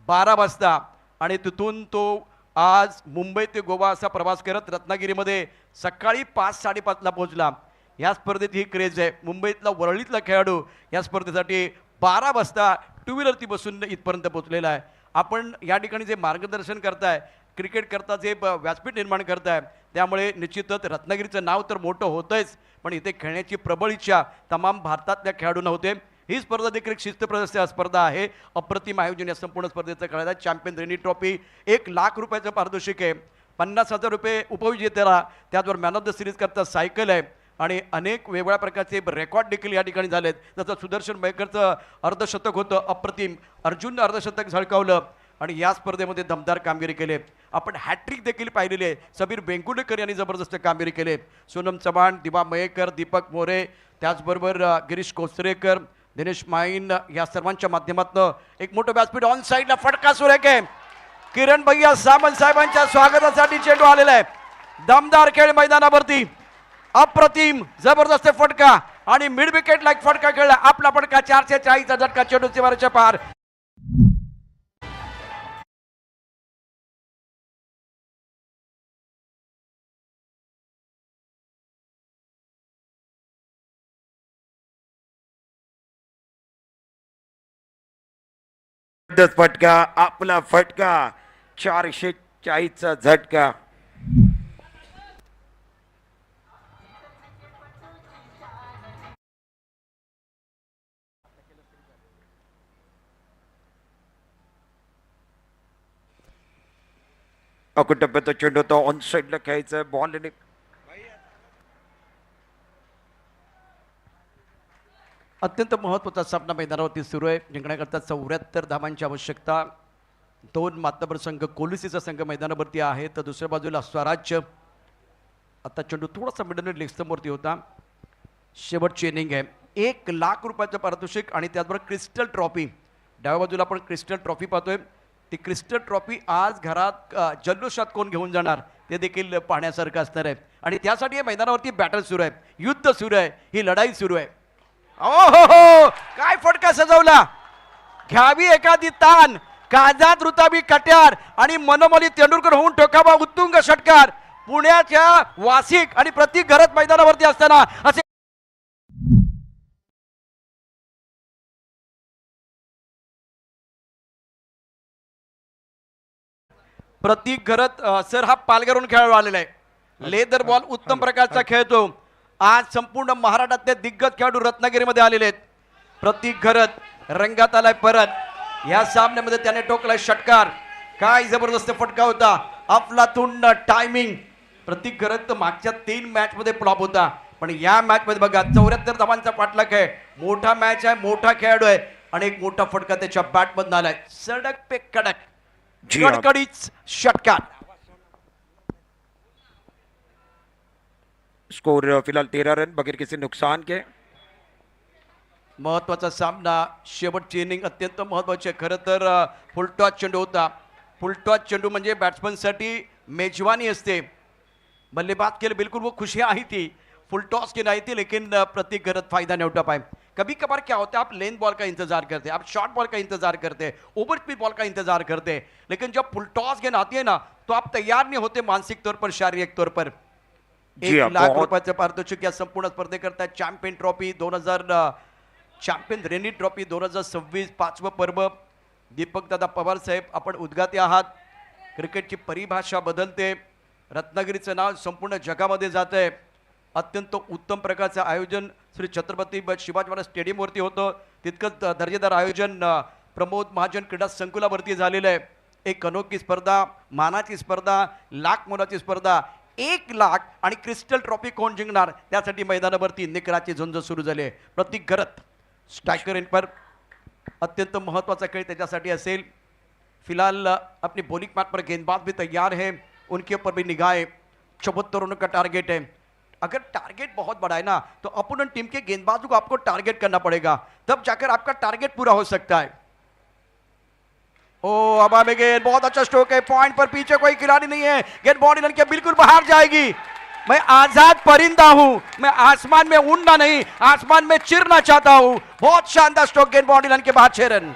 [SPEAKER 1] 12 वाजता, आणि तिथून तो आज मुंबई ते गोवा असा प्रवास करत रत्नागिरीमध्ये सकाळी 5-5:30ला पोहोचला. या स्पर्धेत ही क्रेज आहे. मुंबईतला वरळीतला खेळाडू या स्पर्धेसाठी 12 वाजता 2 व्हीलरती बसून इथपर्यंत पोहोचलेला आहे. आपण या ठिकाणी जे मार्गदर्शन करताय, क्रिकेट करता जे व्यासपीठ निर्माण करताय, त्यामुळे निश्चितच रत्नागिरीचं नाव तर मोठं होतंच, पण इथे खेळण्याची प्रबळ इच्छा तमाम भारतातल्या खेळाडूंना होते. ही स्पर्धा देखील एक शिस्तप्रिय स्पर्धा आहे. अप्रतिम आयोजन या संपूर्ण स्पर्धेचं खेळायला. चॅम्पियन रेनी ट्रॉफी 1 लाख रुपयाचं पारितोषिक आहे. 50,000 रुपये उपविजेत्याला, त्याचबरोबर मॅन ऑफ द सिरीज करता सायकल आहे, आणि अनेक वेगवेगळ्या प्रकारचे रेकॉर्ड देखील या ठिकाणी झालेत. जसं सुदर्शन मयेकरचं अर्धशतक होतं अप्रतिम, अर्जुननं अर्धशतक झळकावलं, आणि या स्पर्धेमध्ये दमदार कामगिरी केली. आपण हॅट्रिक देखील पाहिलेली आहे. समीर बेंकुलेकर यांनी जबरदस्त कामगिरी केली. सोनम चव्हाण, दिबा मयेकर, दीपक मोरे, त्याचबरोबर गिरीश कोसरेकर, दिनेश माईन, या सर्वांच्या माध्यमातून एक मोठं व्यासपीठ. ऑन साईडला फटका सुरेख आहे. किरण भैया सामंत साहेबांच्या स्वागतासाठी चेंडू आलेला आहे. दमदार खेळ मैदानावरती, अप्रतिम जबरदस्त फटका, आणि मिड विकेटला एक फटका खेळला. आपला फटका 440चा झटका चेंडू सीमारेषेच्या पार.
[SPEAKER 2] फटका, आपला फटका 440चा झटका. टप्प्याचा चेंडू तो ऑन साईडला खेळायचा. बॉल
[SPEAKER 1] अत्यंत महत्त्वाचा सामना मैदानावरती सुरू आहे. जिंकण्याकरता 74 धावांची आवश्यकता. 2 मातबर संघ, कोलिसीचा संघ मैदानावरती आहे, तर दुसऱ्या बाजूला स्वराज्य. आता चेंडू थोडासा मिडल लेग स्टंपवरती होता. शेवटची इनिंग आहे. 1 लाख रुपयाचं पारितोषिक, आणि त्याचबरोबर क्रिस्टल ट्रॉफी. डाव्या बाजूला आपण क्रिस्टल ट्रॉफी पाहतोय. ती क्रिस्टल ट्रॉफी आज घरात जल्लोषात कोण घेऊन जाणार ते देखील पाहण्यासारखं असणार आहे. आणि त्यासाठी या मैदानावरती बॅटल सुरू आहे, युद्ध सुरू आहे, ही लढाई सुरू आहे. हो, काय फटका सजवला. घ्यावी एखादी तान, काजात रुतावी कट्यार, आणि मनोमनी तेंडुलकर होऊन टोकावा उत्तुंग षटकार. पुण्याच्या वासिक आणि प्रतीक घरत मैदानावरती असताना असे प्रतीक घरत सर हा पालघरहून खेळाडू आलेला आहे. लेदर बॉल उत्तम प्रकारचा खेळतो. आज संपूर्ण महाराष्ट्रातले दिग्गज खेळाडू रत्नागिरीमध्ये आलेले आहेत. प्रतीक घरत रंगात आलाय परत. या सामन्यामध्ये त्याने टोकलाय षटकार. काय जबरदस्त फटका होता. अफलातून टायमिंग. प्रतीक घरत मागच्या 3 मॅच मध्ये फ्लॉप होता, पण या मॅच मध्ये बघा 74 धावांचा पाठलाग आहे. मोठा मॅच आहे, मोठा खेळाडू आहे, आणि एक मोठा फटका त्याच्या बॅट मधून आलाय. सडक पे कडक, कडकडीच षटकार.
[SPEAKER 2] स्कोर फिलहाल 13 रन बगैर किसी नुकसान के.
[SPEAKER 1] महत्वाचा सामना. शेवटची इनिंग अत्यंत महत्वाची आहे. खरं तर फुलटॉस चेंडू होता. फुलटॉस चेंडू म्हणजे बॅट्समनसाठी मेजवानी असते. बल्लेबाज के लिए बिल्कुल वो खुशियां आई थी. फुलटॉस की नहीं थी, लेकिन प्रतीक घरत फायदा नहीं उठा पाए. कभी कभार क्या होता है, आप लेंथ बॉल का इंतजार करते हैं, आप शॉर्ट बॉल का इंतजार करते हैं, ओवर स्पीड बॉल का इंतजार करते हैं, लेकिन जब फुल टॉस गेंद आती है ना, तो आप तैयार नहीं होते मानसिक तौर पर, शारीरिक तौर पर।
[SPEAKER 2] जी हाँ,
[SPEAKER 1] 1 लाख
[SPEAKER 2] बहुत-
[SPEAKER 1] रुपयाचं पारितोषिक या संपूर्ण स्पर्धेकरता champion trophy 2000, champion rainy trophy 2026, 5वं पर्व. दीपक दादा पवार साहेब, आपण उद्गाती आहात. क्रिकेटची परिभाषा बदलते, रत्नागिरीचं नाव संपूर्ण जगामध्ये जात आहे. अत्यंत उत्तम प्रकारचं आयोजन श्री छत्रपती शिवाजी महाराज स्टेडियमवरती होतं. तितकंच दर्जेदार आयोजन प्रमोद महाजन क्रीडा संकुलावरती झालेलं आहे. एक अनोखी स्पर्धा, मानाची स्पर्धा, लाख मोलाची स्पर्धा, 1 लाख आणि क्रिस्टल ट्रॉफी कोण जिंकणार, त्यासाठी मैदानावरती निकराची झुंज सुरू झाली आहे. प्रतीक गरत स्ट्राइकर इन पर, अत्यंत महत्त्वाचा खेळ त्याच्यासाठी असेल. फिलहाल अपनी बॉलिंग मैट पर गेंदबाज भी तैयार है, उनके ऊपर भी निगाह है. 74 रनों का टारगेट है. अगर टारगेट बहुत बड़ा है ना, तो अपोनेंट टीम के गेंदबाजों को आपको टारगेट करना पड़ेगा, तब जाकर आपका टारगेट पूरा हो सकता है. ओ हवा में गेंद, बहुत अच्छा स्ट्रोक है, पॉइंट पर पीछे कोई खिलाड़ी नहीं है, गेंद बॉडी लाइन के बिल्कुल बाहर जाएगी. मैं आजाद परिंदा हूं, मैं आसमान में उड़ना नहीं, आसमान में चिरना चाहता हूं. बहुत शानदार स्ट्रोक, गेंद बॉडी लाइन के बाहर 6 रन.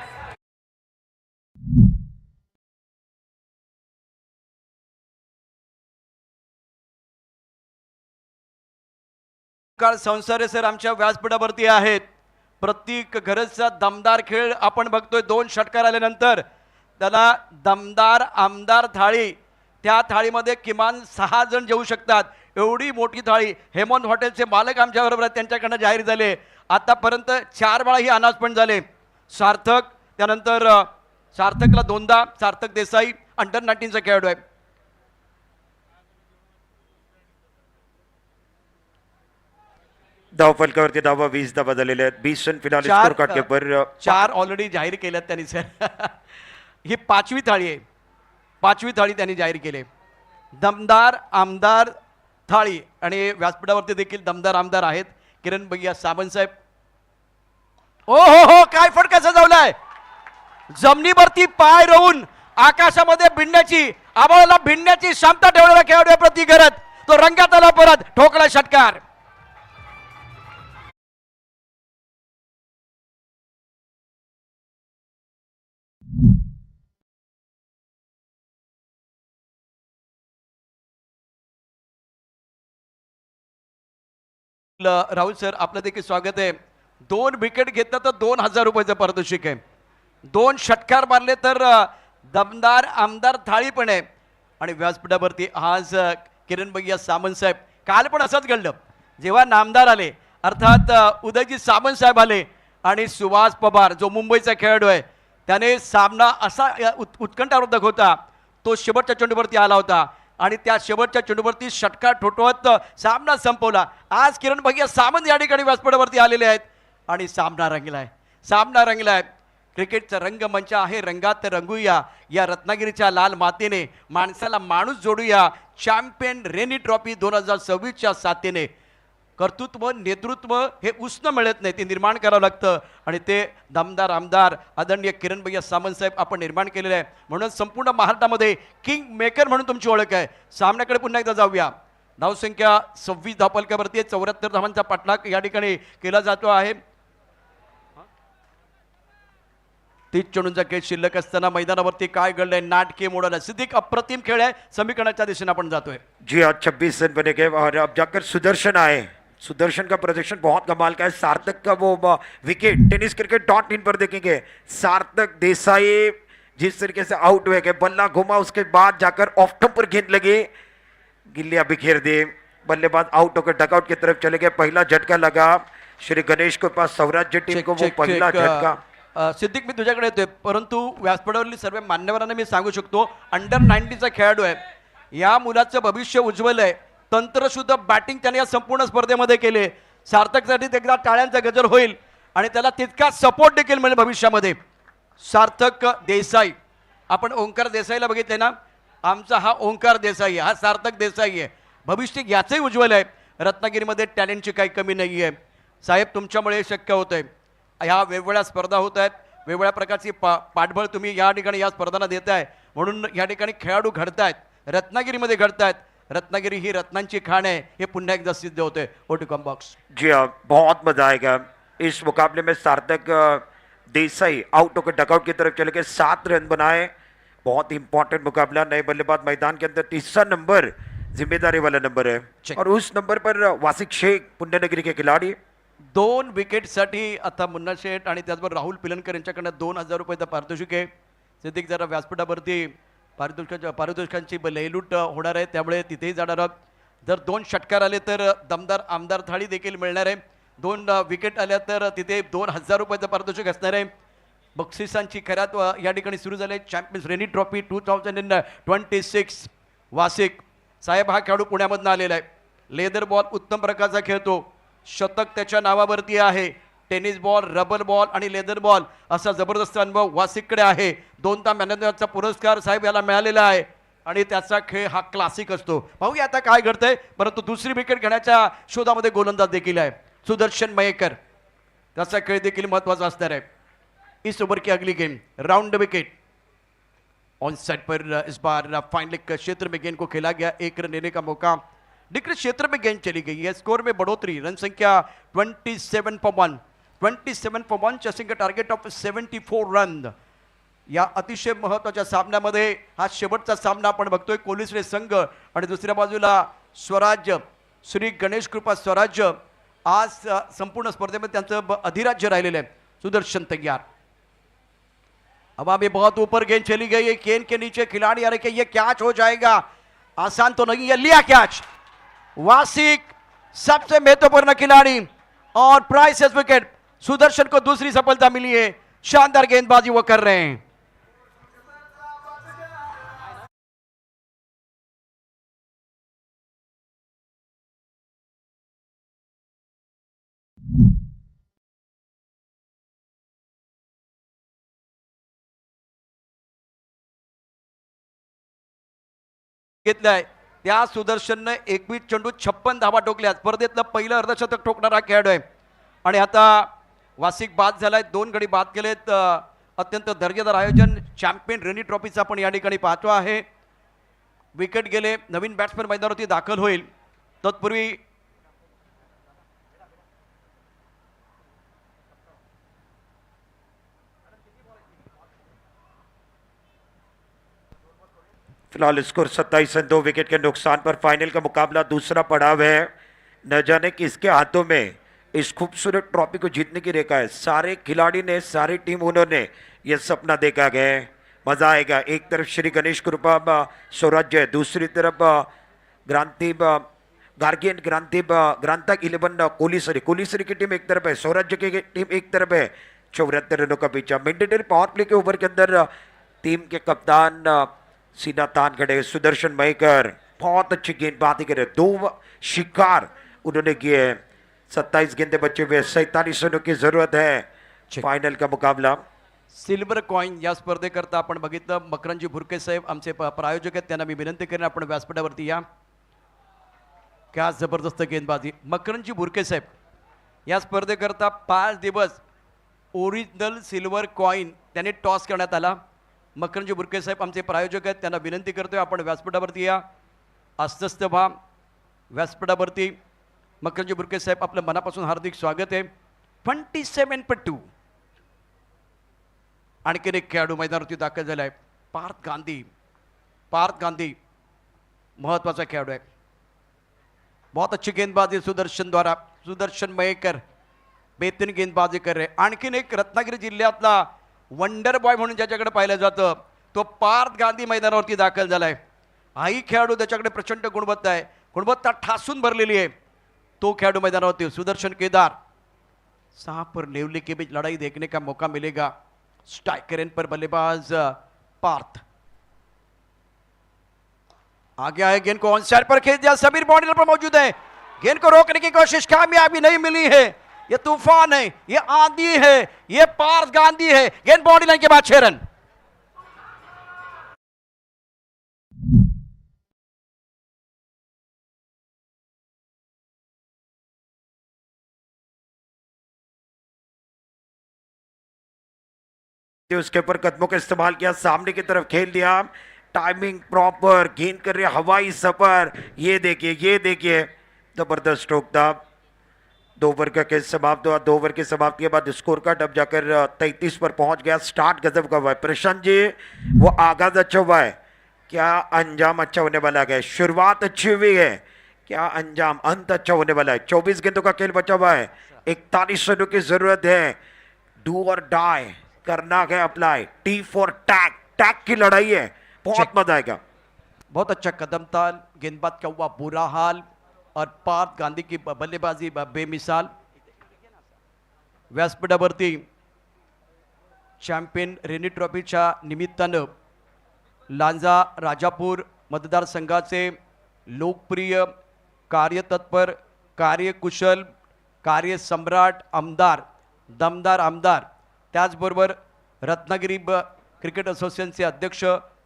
[SPEAKER 1] काळ संसारे सर आमच्या व्यासपीठावरती आहेत. प्रत्येक घरचा दमदार खेळ आपण बघतोय. 2 षटकार आल्यानंतर त्याला दमदार आमदार थाळी, त्या थाळीमध्ये किमान 6 जण जेवू शकतात, एवढी मोठी थाळी. हेमंत हॉटेलचे मालक आमच्याबरोबर आहेत, त्यांच्याकडनं जाहीर झाले. आतापर्यंत 4 वेळा ही अनाउन्समेंट झाले. सार्थक, त्यानंतर सार्थकला 2दा, सार्थक देसाई अंडर 19चा खेळाडू आहे.
[SPEAKER 2] धावफलकावरती धावा 20 धावा झालेल्या आहेत. 20 रन फिलहाल
[SPEAKER 1] चार-
[SPEAKER 2] स्कोर कार्ड के ऊपर
[SPEAKER 1] 4 ऑलरेडी जाहीर केल्यात त्यांनी सर. ही 5वी थाळी आहे. 5वी थाळी त्यांनी जाहीर केली. दमदार आमदार थाळी, आणि व्यासपीठावरती देखील दमदार आमदार आहेत. किरण भैया सावंत साहेब. ओ हो, काय फटका सजवलाय. जमिनीवरती पाय रोवून आकाशामध्ये भिडण्याची, आभाळाला भिडण्याची क्षमता ठेवलेला खेळाडू आहे प्रतीक गरत. तो रंगात आला, परत ठोकला षटकार. राहुल सर, आपलं देखील स्वागत आहे. 2 विकेट घेतलं तर 2000 रुपयाचं पारितोषिक आहे. 2 षटकार मारले तर दमदार आमदार थाळी पण आहे. आणि व्यासपीठावरती आज किरण भैया सावंत साहेब. काल पण असंच घडलं, जेव्हा नामदार आले, अर्थात उदयजी सावंत साहेब आले, आणि सुहास पवार जो मुंबईचा खेळाडू आहे, त्याने सामना असा उत्कंठावर्धक होता, तो शेवटच्या चेंडूवरती आला होता, आणि त्या शेवटच्या चेंडूवरती षटकार ठोठवत सामना संपवला. आज किरण भैया सावंत या ठिकाणी व्यासपीठावरती आलेले आहेत, आणि सामना रंगलाय. सामना रंगलाय. क्रिकेटचा रंगमंच आहे, रंगात रंगूया. या रत्नागिरीच्या लाल मातेने माणसाला माणूस जोडूया. चॅम्पियन रेनी ट्रॉफी 2026च्या साथीने. कर्तृत्व, नेतृत्व हे उसणं मिळत नाही, ते निर्माण करावं लागतं, आणि ते दमदार आमदार आदरणीय किरण भैया सावंत साहेब आपण निर्माण केलेलं आहे. म्हणून संपूर्ण महाराष्ट्रामध्ये किंग मेकर म्हणून तुमची ओळख आहे. सामन्याकडे पुन्हा एकदा जाऊया. धावसंख्या 26 धावफलकावरती 74 धावांचा पाठलाग या ठिकाणी केला जातो आहे. 30 चेंडूंचा खेळ शिल्लक असताना मैदानावरती काय घडलंय, नाटकी मोडाला. सिद्दीक, अप्रतिम खेळ आहे. समीकरणाच्या दिशेने आपण जातोय.
[SPEAKER 2] जी हाँ, 26 रन बने गए और अब जाकर सुदर्शन आए. सुदर्शन का प्रदर्शन बहुत कमाल का है. सार्थक का वो विकेट tenniscricket.in पर देखेंगे. सार्थक देसाई जिस तरीके से आउट हुए गए, बल्ला घुमा, उसके बाद जाकर ऑफ स्टंप पर गेंद लगी, गिल्लियां बिखेर दे, बल्लेबाज आउट होकर डकआउट की तरफ चले गए. पहला झटका लगा श्री गणेश के पास, सौराज्य टीम को वो पहला झटका.
[SPEAKER 1] सिद्दीक, मी तुझ्याकडे येतोय, परंतु व्यासपीठावरील सर्व मान्यवरांना मी सांगू शकतो, अंडर 19चा खेळाडू आहे. या मुलाचं भविष्य उज्ज्वल आहे. तंत्रशुद्ध बॅटिंग त्याने या संपूर्ण स्पर्धेमध्ये केले. सार्थकसाठी एकदा टाळ्यांचा गजर होईल, आणि त्याला तितका सपोर्ट देखील मिळेल भविष्यामध्ये. सार्थक देसाई, आपण ओंकार देसाईला बघितले ना, आमचा हा ओंकार देसाई आहे, हा सार्थक देसाई आहे. भविष्य याचंही उज्ज्वल आहे. रत्नागिरीमध्ये टॅलेंटची काही कमी नाही आहे. साहेब, तुमच्यामुळे शक्य होत आहे. ह्या वेगवेगळ्या स्पर्धा होत आहेत, वेगवेगळ्या प्रकारची पाठबळ तुम्ही या ठिकाणी या स्पर्धांना देताय, म्हणून या ठिकाणी खेळाडू घडतायत, रत्नागिरीमध्ये घडतायत. रत्नागिरी ही रत्नांची खाण आहे, हे पुन्हा एकदा सिद्ध होते. ओटीकॉम बॉक्स.
[SPEAKER 2] जी हाँ, बहुत मजा आएगा. इस मुकाबले में सार्थक देसाई आउट होकर डकआउट की तरफ चले गए, 7 रन बनाए। बहुत इंपॉर्टेंट मुकाबला, नए बल्लेबाज मैदान के अंदर, तीसरा नंबर जिम्मेदारी वाला नंबर है
[SPEAKER 1] Check.
[SPEAKER 2] और उस नंबर पर वासिक शेख पुण्यनगरी के खिलाड़ी।
[SPEAKER 1] 2 विकेटसाठी आता मुन्ना शेठ आणि त्याचबरोबर राहुल पिलनकर यांच्याकडनं 2,000 रुपयाचं पारितोषिक आहे. सिद्धिक जरा व्यासपीठावरती पारितोषिकांची लयलूट होणार आहे, त्यामुळे तिथेही जाणार आहोत. जर 2 षटकार आले तर दमदार आमदार थाळी देखील मिळणार आहे. 2 विकेट आल्या तर तिथे 2,000 रुपयाचं पारितोषिक असणार आहे. बक्षिसांची खऱ्यात या ठिकाणी सुरू झाले. Champions rainy trophy 2026. वासिक साहेब हा खेळाडू पुण्यामधून आलेला आहे. लेदर बॉल उत्तम प्रकारचा खेळतो. शतक त्याच्या नावावरती आहे. टेनिस बॉल, रबर बॉल आणि लेदर बॉल असा जबरदस्त अनुभव वासिककडे आहे. 2दा मॅनेजरचा पुरस्कार साहेब याला मिळालेला आहे आणि त्याचा खेळ हा क्लासिक असतो. पाहूया आता काय घडतंय. परंतु दुसरी विकेट घेण्याच्या शोधामध्ये गोलंदाज देखील आहे सुदर्शन मयेकर. त्याचा खेळ देखील महत्वाचा असणार है. इस ओवर की अगली game round wicket on side पर इस बार फाइनल क्षेत्र में गेंद को खेला गया. 1 रन लेने का मौका, डिक्रीज क्षेत्र में गेंद चली गई है. स्कोर में बढ़ोतरी, रन संख्या 27 for 1. 27 for 1, चेसिंग का टार्गेट ऑफ 74 रन. या अतिशय महत्वाच्या सामन्यामध्ये हा शेवटचा सामना आपण बघतोय. कोल्हिसरे संघ आणि दुसऱ्या बाजूला स्वराज्य, श्री गणेश कृपा स्वराज्य. आज संपूर्ण स्पर्धेमध्ये त्यांचं अधिराज्य राहिलेलं आहे. सुदर्शन तैयार. हवा में बहुत ऊपर गेंद चली गई है. गेंद के नीचे खिलाड़ी आ रहे कि ये कैच हो जाएगा, आसान तो नहीं है. लिया कैच. वासिक सबसे महत्वपूर्ण खिलाड़ी और प्राइसेस विकेट. सुदर्शन को दूसरी सफलता मिली है. शानदार गेंदबाजी वो कर रहे हैं. घेतलाय त्या सुदर्शनने 21 चेंडूत 56 धावा ठोकल्या. स्पर्धेतलं पहिलं अर्धशतक ठोकणारा खेळाडू आहे आणि आता वासिक बाद झालाय. 2 गडी बाद केलेत. अत्यंत दर्जेदार आयोजन. चॅम्पियन रेनी ट्रॉफीचा आपण या ठिकाणी पाहतो आहे. विकेट गेले. नवीन बॅट्समन मैदानावरती दाखल होईल. तत्पूर्वी
[SPEAKER 2] फिलहाल स्कोर 27 रन 2 विकेट के नुकसान पर फाइनल का मुकाबला दूसरा पड़ाव है. न जाने किसके हाथों में इस खूबसूरत ट्रॉफी को जीतने की रेखा है. सारे खिलाड़ी ने, सारी टीम उन्होंने यह सपना देखा गया है. मजा आएगा. एक तरफ श्री गणेश कृपा स्वराज्य, दूसरी तरफ ग्रांति गार्गियन ग्रांता 11 कोलीसरी की टीम एक तरफ है, स्वराज्य की टीम एक तरफ है. 74 रनों का पीछा. मैंडेटरी पावर प्ले के ओवर के अंदर टीम के कप्तान सीना तान खड़े सुदर्शन मयेकर बहुत अच्छी गेंदबाजी करे. 2 शिकार उन्होंने किए. 27 गेंदे बचे हुए. 47 रनों की जरूरत है. फाइनल का मुकाबला.
[SPEAKER 1] सिल्वर कॉइन या स्पर्धेकरता आपण बघितलं. मकरंजी भुरके साहेब आमचे प्रायोजक आहेत, त्यांना मी विनंती करेन आपण व्यासपीठावरती या. क्या जबरदस्त गेंदबाजी. मकरंजी भुरके साहेब या स्पर्धेकरता 5 दिवस ओरिजिनल सिल्वर कॉइन त्याने टॉस करण्यात आला. मकरंजी भुरके साहेब आमचे प्रायोजक आहेत, त्यांना विनंती करतोय आपण व्यासपीठावरती या. अस्वस्थ व्हा व्यासपीठावरती. मकरंजी भुरके साहेब आपलं मनापासून हार्दिक स्वागत आहे. 27 for 2. आणखीन एक खेळाडू मैदानावरती दाखल झाला आहे. पार्थ गांधी महत्वाचा खेळाडू आहे. बहुत अच्छी गेंदबाजी सुदर्शन द्वारा. सुदर्शन मयेकर बेहतरीन गेंदबाजी कर रहे. आणखीन एक रत्नागिरी जिल्ह्यातला वंडर बॉय म्हणून ज्याच्याकडे पाहिलं जातं तो पार्थ गांधी मैदानावरती दाखल झालाय. हाही खेळाडू त्याच्याकडे प्रचंड गुणवत्ता आहे, गुणवत्ता ठासून भरलेली आहे. तो खेळाडू मैदानावरती सुदर्शन केदार. 6 पर लेवली के बीच लड़ाई देखने का मौका मिलेगा. स्ट्राइकर एंड पर बल्लेबाज पार्थ आगे आए. गेंद को ऑन साइड पर खेल दिया. समीर बाउंड्री पर मौजूद है. गेंद को रोकने की कोशिश, कामयाबी नहीं मिली है. ये तूफान है, ये आंधी है, ये पार्थ गांधी है. गेंद बाउंड्री लाइन के बाद 6 रन.
[SPEAKER 2] उसके ऊपर कदमों का इस्तेमाल किया, सामने की तरफ खेल दिया. Timing proper. गेंद कर रहे हवाई सफर. ये देखिए जबरदस्त स्ट्रोक था. 2 ओवर का खेल समाप्त हुआ। 2 ओवर की समाप्ति के बाद स्कोर कार्ड अब जाकर 33 पर पहुंच गया। स्टार्ट गजब का हुआ है प्रशांत जी, वो आगाज अच्छा हुआ है, क्या अंजाम अच्छा होने वाला है? शुरुआत अच्छी हुई है, क्या अंजाम अंत अच्छा होने वाला है? 24 गेंदों का खेल बचा हुआ है, 41 रनों की जरूरत है। डू और डाई करना है apply, T for tag, tag की लड़ाई है, बहुत मजा आएगा।
[SPEAKER 1] बहुत अच्छा कदम था, गेंदबाज का हुआ बुरा हाल और पार्थ गांधी की बल्लेबाजी बेमिसाल। व्यासपीठावरती चॅम्पियन रेनी ट्रॉफीच्या निमित्तानं लांजा राजापूर मतदारसंघाचे लोकप्रिय, कार्यतत्पर, कार्यकुशल, कार्यसम्राट आमदार, दमदार आमदार, त्याचबरोबर रत्नागिरी क्रिकेट असोसिएशनचे अध्यक्ष,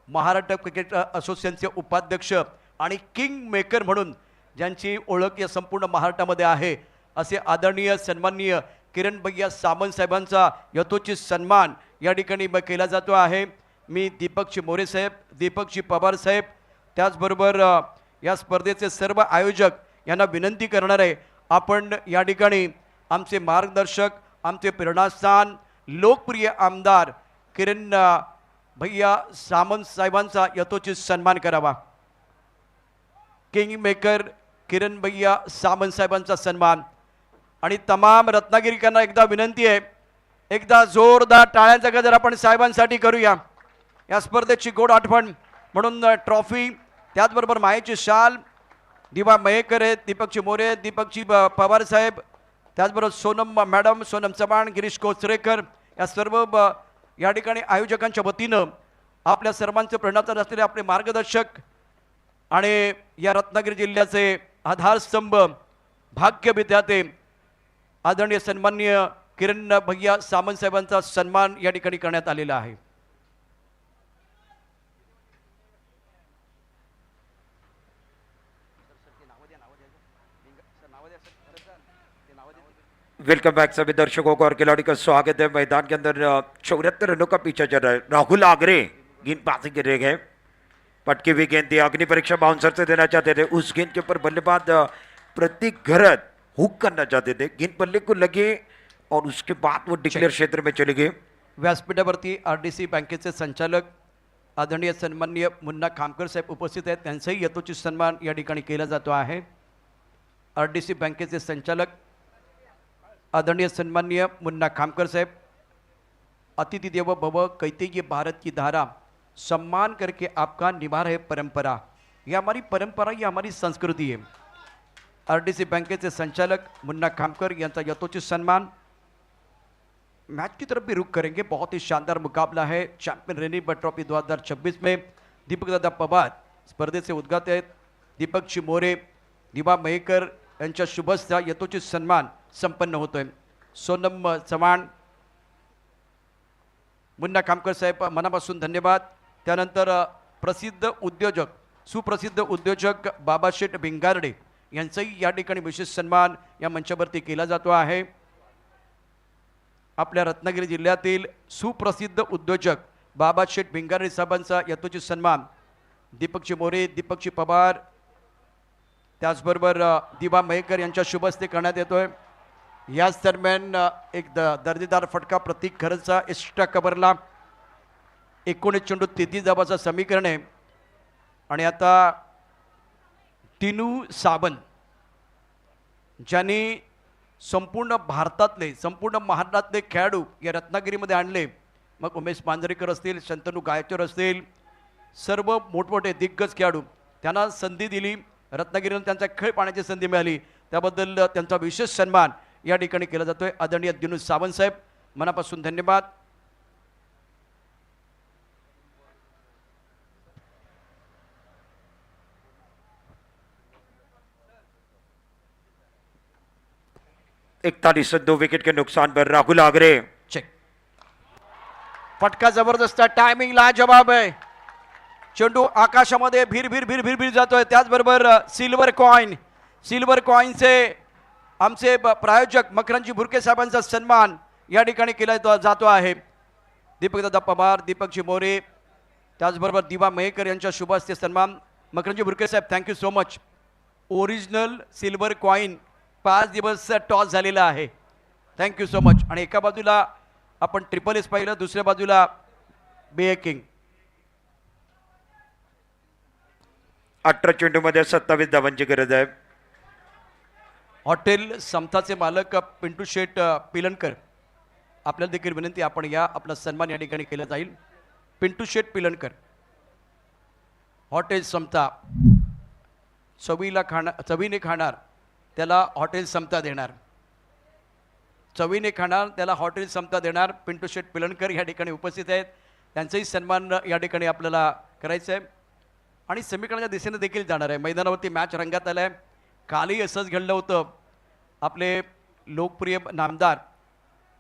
[SPEAKER 1] महाराष्ट्र क्रिकेट असोसिएशनचे उपाध्यक्ष आणि किंग मेकर म्हणून ज्यांची ओळख या संपूर्ण महाराष्ट्रामध्ये आहे असे आदरणीय सन्माननीय किरण भैया सामंत साहेबांचा यथोचित सन्मान या ठिकाणी केला जातो आहे। मी दीपकजी मोरे साहेब, दीपकजी पवार साहेब, त्याचबरोबर या स्पर्धेचे सर्व आयोजक यांना विनंती करणार आहे, आपण या ठिकाणी आमचे मार्गदर्शक, आमचे प्रेरणास्थान, लोकप्रिय आमदार किरण भैया सामंत साहेबांचा यथोचित सन्मान करावा। किंग मेकर किरण भैया सामंत साहेबांचा सन्मान। आणि तमाम रत्नागिरीकरांना एकदा विनंती आहे, एकदा जोरदार टाळ्यांचा गजर आपण साहेबांसाठी करूया। या स्पर्धेची गोड आठवण म्हणून ट्रॉफी, त्याचबरोबर मायेची शाल, दिवा मयेकर आहेत, दीपकजी मोरे, दीपकजी पवार साहेब, त्याचबरोबर सोनम मॅडम, सोनम चव्हाण, गिरीश कोचरेकर, या सर्व या ठिकाणी आयोजकांच्या वतीनं आपल्या सर्वांचे प्रेरणादायी असलेले आपले मार्गदर्शक आणि या रत्नागिरी जिल्ह्याचे आधारस्तंभ, भाग्य विद्याते आदरणीय सन्माननीय किरण भैया सामंत साहेबांचा सन्मान या ठिकाणी करण्यात आलेला आहे।
[SPEAKER 2] वेलकम बैक सभी दर्शकों को और खिलाड़ी का स्वागत है। मैदान के अंदर 74 रनों का पीछा चल रहा है। राहुल आगरे गेंदबाजी कर रहे हैं, पटकी हुई गेंद थी, अग्नि परीक्षा बाउंसर से देना चाहते थे, उस गेंद के ऊपर बल्लेबाज प्रतीक घरत हुक करना चाहते थे, गेंद बल्ले को लगे और उसके बाद वो डिक्लेयर क्षेत्र में चले गए।
[SPEAKER 1] व्यासपीठावरती आरडीसी बँकेचे संचालक आदरणीय सन्माननीय मुन्ना खामकर साहेब उपस्थित आहेत, त्यांचाही यथोचित सन्मान या ठिकाणी केला जातो आहे। आरडीसी बँकेचे संचालक आदरणीय सन्माननीय मुन्ना खामकर साहेब, अतिथि देवो भव, कहते ये भारत की धारा, सम्मान करके आपका निभा रहे परंपरा, ये हमारी परंपरा, ये हमारी संस्कृति है। आरडीसी बँकेचे संचालक मुन्ना खामकर यांचा यथोचित सन्मान। मैच की तरफ भी रुख करेंगे, बहुत ही शानदार मुकाबला है चैंपियन रेनी ट्रॉफी 2026 में। दीपक दादा पवार स्पर्धेचे उद्घाटक आहेत, दीपकजी मोरे, दिवा मयेकर यांच्या शुभस्था यथोचित सन्मान संपन्न होतोय। सोनम चव्हाण, मुन्ना खामकर साहेब मनापासून धन्यवाद। त्यानंतर प्रसिद्ध उद्योजक, सुप्रसिद्ध उद्योजक बाबाशेठ भिंगारडे यांचाही या ठिकाणी विशेष सन्मान या मंचावरती केला जातो आहे। आपल्या रत्नागिरी जिल्ह्यातील सुप्रसिद्ध उद्योजक बाबाशेठ भिंगारडे साहेबांचा यथोचित सन्मान दीपकजी मोरे, दीपकजी पवार, त्याचबरोबर दिवा मयेकर यांच्या शुभहस्ते करण्यात येतोय। याच दरम्यान एक दर्जेदार फटका प्रतीक घरचा एक्स्ट्रा कव्हरला, 19 चेंडू 33 धावांचं समीकरण आहे। आणि आता टिनू सावंत ज्यांनी संपूर्ण भारतातले, संपूर्ण महाराष्ट्रातले खेळाडू या रत्नागिरीमध्ये आणले, मग उमेश मांजरेकर असतील, शंतनू गायचोर असतील, सर्व मोठमोठे दिग्गज खेळाडू, त्यांना संधी दिली, रत्नागिरीने त्यांचा खेळ पाहण्याची संधी मिळाली, त्याबद्दल त्यांचा विशेष सन्मान या ठिकाणी केला जातोय। आदरणीय दिनू सावंत साहेब मनापासून धन्यवाद।
[SPEAKER 2] इकतालीस 2 विकेट के नुकसान पर राहुल आगरे।
[SPEAKER 1] चेक, फटका जबरदस्त, टायमिंग लाजवाब आहे, चेंडू आकाशामध्ये भीर भीर भीर भीर भीर जातोय। त्याचबरोबर सिल्वर कॉइनचे आमचे प्रायोजक मकरंजी भुरके साहेबांचा सन्मान या ठिकाणी केला जातो आहे। दीपक दादा पवार, दीपकजी मोरे, त्याचबरोबर दिवा मयेकर यांच्या शुभ हस्ते सन्मान। मकरंजी भुरके साहेब, thank you so much. Original silver coin 5 दिवस टॉस झालेला आहे. Thank you so much. आणि एका बाजूला आपण ट्रिपल एस पाहिलं, दुसऱ्या बाजूला बे किंग.
[SPEAKER 2] 18 चेंडूमध्ये 27 धावांची गरज आहे.
[SPEAKER 1] हॉटेल समताचे मालक पिंटू शेठ पिलणकर, आपल्याला देखील विनंती, आपण या, आपला सन्मान या ठिकाणी केला जाईल. पिंटू शेठ पिलणकर, हॉटेल समता, चवीने खाणार त्याला हॉटेल समता देणार, चवीने खाणार त्याला हॉटेल समता देणार. पिंटू शेठ पिलणकर या ठिकाणी उपस्थित आहेत, त्यांचाही सन्मान या ठिकाणी आपल्याला करायचं आहे. आणि समीकरणाच्या दिशेने देखील जाणार आहे. मैदानावरती मॅच रंगात आला आहे. कालही असंच घडलं होतं. आपले लोकप्रिय नामदार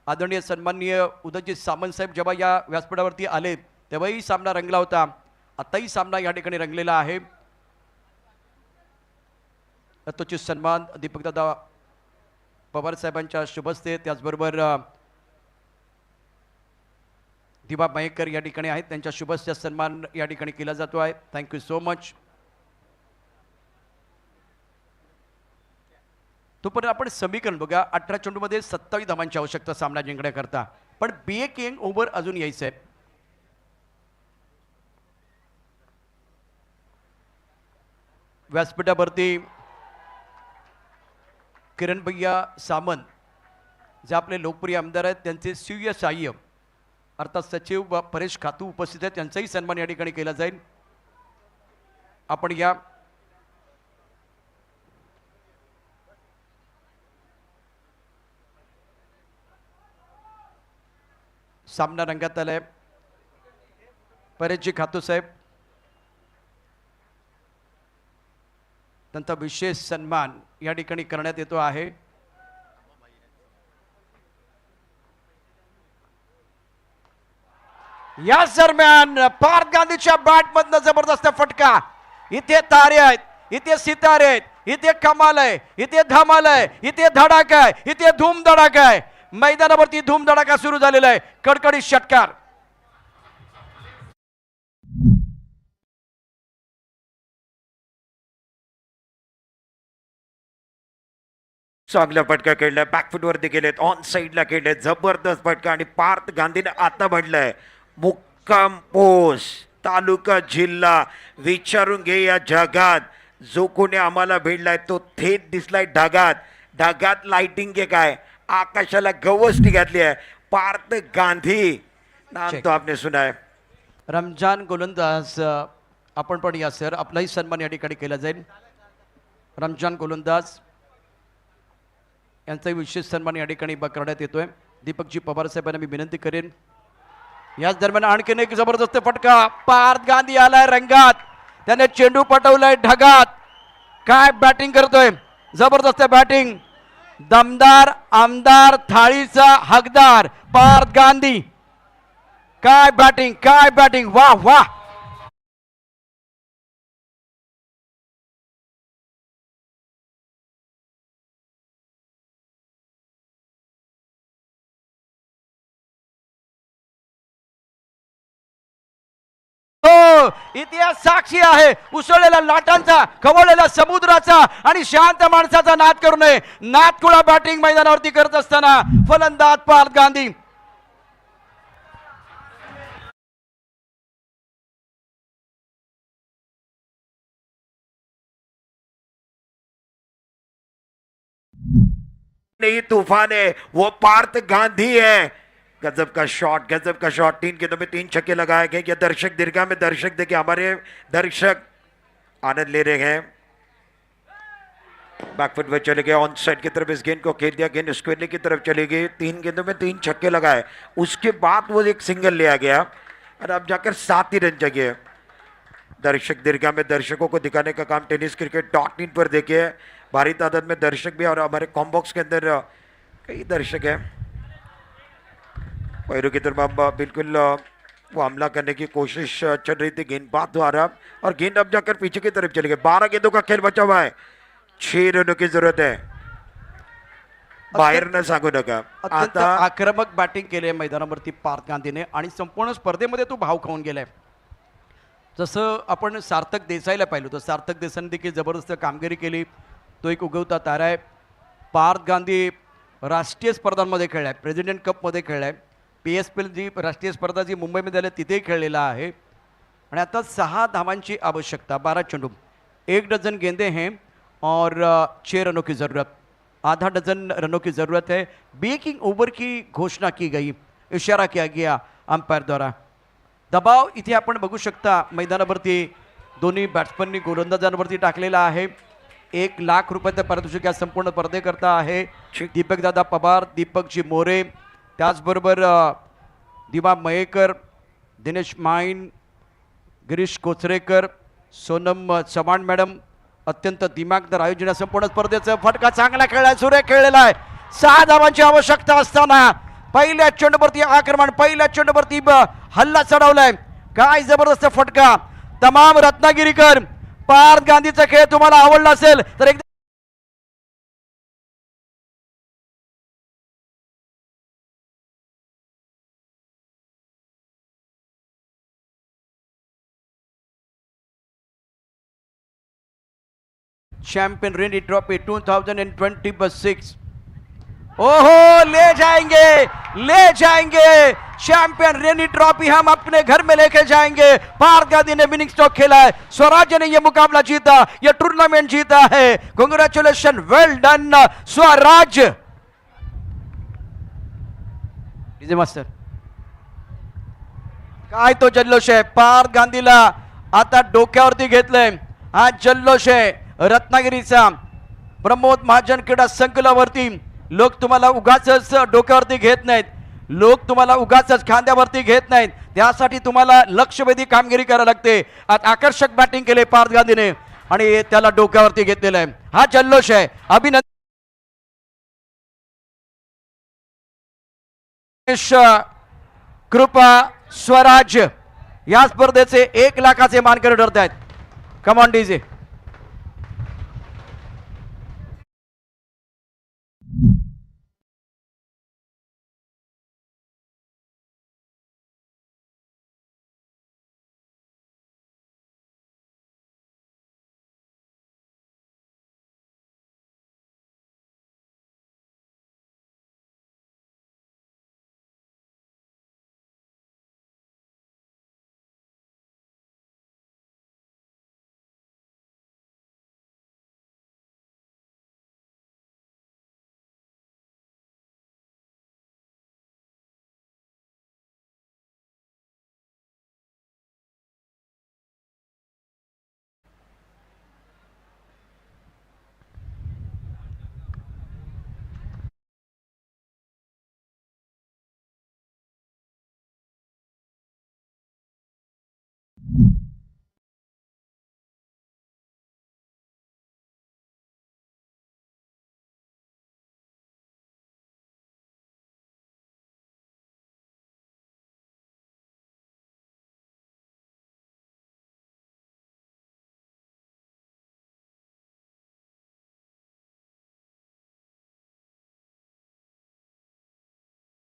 [SPEAKER 1] आदरणीय सन्माननीय उदयजित सामंत साहेब जेव्हा या व्यासपीठावरती आले तेव्हाही सामना रंगला होता. आताही सामना या ठिकाणी रंगलेला आहे. यथोचित सन्मान दीपकदादा पवार साहेबांच्या शुभस्ते, त्याचबरोबर दिबा मयेकर या ठिकाणी आहेत, त्यांच्या शुभस्ते सन्मान या ठिकाणी केला जातो आहे. Thank you so much. तोपर्यंत आपण समीकरण बघा. 18 चेंडूमध्ये 27 धावांची आवश्यकता सामना जिंकण्याकरता, पण बी ए किंग ओव्हर अजून यायचं आहे. व्यासपीठावरती किरण भैया सामंत जे आपले लोकप्रिय आमदार आहेत, त्यांचे स्वीय सहाय्य अर्थात सचिव परेश खातू उपस्थित आहेत, त्यांचाही सन्मान या ठिकाणी केला जाईल. आपण या सामना रंगात आलाय. परेशजी खातू साहेब, त्यांचा विशेष सन्मान या ठिकाणी करण्यात येतो आहे. या दरम्यान पार्थ गांधीच्या बॅटमधनं जबरदस्त फटका. इथे तारे आहेत, इथे सितारे आहेत, इथे कमाल आहे, इथे धमाल आहे, इथे धडाका आहे, इथे धूम धडाका आहे. मैदानावरती धूम धडाका सुरू झालेला आहे. कडकडीत षटकार.
[SPEAKER 2] चांगला फटका खेळलाय, बॅकफुटवरती गेलेत, ऑन साईडला खेळलेत, जबरदस्त फटका. आणि पार्थ गांधीने आता म्हटलंय मुक्काम पोस्ट तालुका जिल्हा विचारून घे या जगात. जो कोणी आम्हाला भेटलाय तो थेट दिसलाय ढगात. ढगात लाइटिंग के काय, आकाशाला गवसटी घातली आहे. पार्थ गांधी नाम तो आपने सुना है.
[SPEAKER 1] रमजान गोलंदाज, आपण पण या सर, आपलाही सन्मान या ठिकाणी केला जाईल. रमजान गोलंदाज यांचाही विशेष सन्मान या ठिकाणी करण्यात येतोय. दीपकजी पवार साहेबांना मी विनंती करेन. याच दरम्यान आणखीन एक जबरदस्त फटका. पार्थ गांधी आलाय रंगात, त्याने चेंडू पटवलाय ढगात. काय बॅटिंग करतोय, जबरदस्त बॅटिंग. दमदार आमदार थाळीचा हकदार पार्थ गांधी. काय बॅटिंग, काय बॅटिंग, वाह वाह. इतिहास साक्षी आहे उसळलेल्या लाटांचा, खवळलेल्या समुद्राचा आणि शांत माणसाचा नाद करू नये. नादखुळा बॅटिंग मैदानावरती करत असताना फलंदाज पार्थ गांधी.
[SPEAKER 2] नहीं तूफान है वो पार्थ गांधी है. गजब का शॉट, गजब का शॉट. 3 गेंदों में 3 छक्के लगाए गए. ये दर्शक दीर्घा में दर्शक देखिए, हमारे दर्शक आनंद ले रहे हैं. बैकफुट में चले गए, ऑन साइड की तरफ इस गेंद को खेल दिया. गेंद स्क्वेयर की तरफ चली गई. 3 गेंदों में 3 छक्के लगाए. उसके बाद वो एक सिंगल लिया गया और अब जाकर 7 ही रन जगे. दर्शक दीर्घा में दर्शकों को दिखाने का काम टेनिस क्रिकेट .in पर देखिए. भारी तादाद में दर्शक भी और हमारे कॉम्बॉक्स के अंदर कई दर्शक हैं. पैरों की तरफ अब बिल्कुल वो हमला करने की कोशिश चल रही थी गेंदबाज द्वारा और गेंद अब जाकर पीछे की तरफ चली गई. 12 गेंदों का खेल बचा हुआ है. 6 रनों की जरूरत है. बाहेर न सांगू नका.
[SPEAKER 1] अत्यंत
[SPEAKER 2] आता
[SPEAKER 1] आक्रमक बॅटिंग केली आहे मैदानावरती पार्थ गांधीने आणि संपूर्ण स्पर्धेमध्ये तो भाव खाऊन गेलाय. जसं आपण सार्थक देसाईला पाहिलं तर सार्थक देसाईने देखील जबरदस्त कामगिरी केली. तो एक उगवता तारा आहे. पार्थ गांधी राष्ट्रीय स्पर्धांमध्ये खेळलाय, प्रेसिडेंट कपमध्ये खेळलाय, PSPL जी राष्ट्रीय स्पर्धा जी मुंबईमध्ये झाली तिथेही खेळलेला आहे. आणि आता 6 धावांची आवश्यकता, 12 चेंडू, 1 डजन गेंदे हैं और 6 रनों की ज़रूरत, आधा डजन रनों की ज़रूरत है. ब्रेकिंग ओवर की घोषणा की गई, इशारा किया गया अंपायर द्वारा. दबाव इथे आपण बघू शकता मैदानावरती दोन्ही बॅट्समननी गोलंदाजांवरती टाकलेला आहे. 1 लाख रुपयाचं पारितोषिक या संपूर्ण स्पर्धेकरता आहे. दीपकदादा पवार, दीपकजी मोरे, त्याचबरोबर दिवा मयेकर, दिनेश माईन, गिरीश कोचरेकर, सोनम चव्हाण मॅडम, अत्यंत दिमागदार आयोजन या संपूर्ण स्पर्धेचं. फटका चांगला खेळलाय, सुरेख खेळलेला आहे. 6 धावांची आवश्यकता असताना पहिल्या चेंडूवरती आक्रमण, पहिल्या चेंडूवरती हल्ला चढवलाय. काय जबरदस्त फटका. तमाम रत्नागिरीकर, पार्थ गांधीचा खेळ तुम्हाला आवडला असेल तर एक चैंपियन रेनी ट्रॉफी 2026. ओहो, ले जाएंगे चैंपियन रेनी ट्रॉफी हम अपने घर में लेके जाएंगे. पार्थ गांधी ने विनिंग स्ट्रोक खेला है, स्वराज ने यह मुकाबला जीता, यह टूर्नामेंट जीता है. कांग्रेचुलेशन, वेल डन स्वराज. डीजे मास्टर, काय तो जल्लोष आहे. पार्थ गांधीला आता डोक्यावरती घेतलंय. हा जल्लोष आहे रत्नागिरीचा. प्रमोद महाजन क्रीडा संकुलावरती लोक तुम्हाला उगाचच डोक्यावरती घेत नाहीत, लोक तुम्हाला उगाचच खांद्यावरती घेत नाहीत. त्यासाठी तुम्हाला लक्षवेधी कामगिरी करावी लागते. आज आकर्षक बॅटिंग केले पार्थ गांधीने आणि त्याला डोक्यावरती घेतलेलं आहे. हा जल्लोष आहे. अभिनंदन. कृपा स्वराज या स्पर्धेचे 1 लाखाचे मानकरी ठरत आहेत. Come on DJ.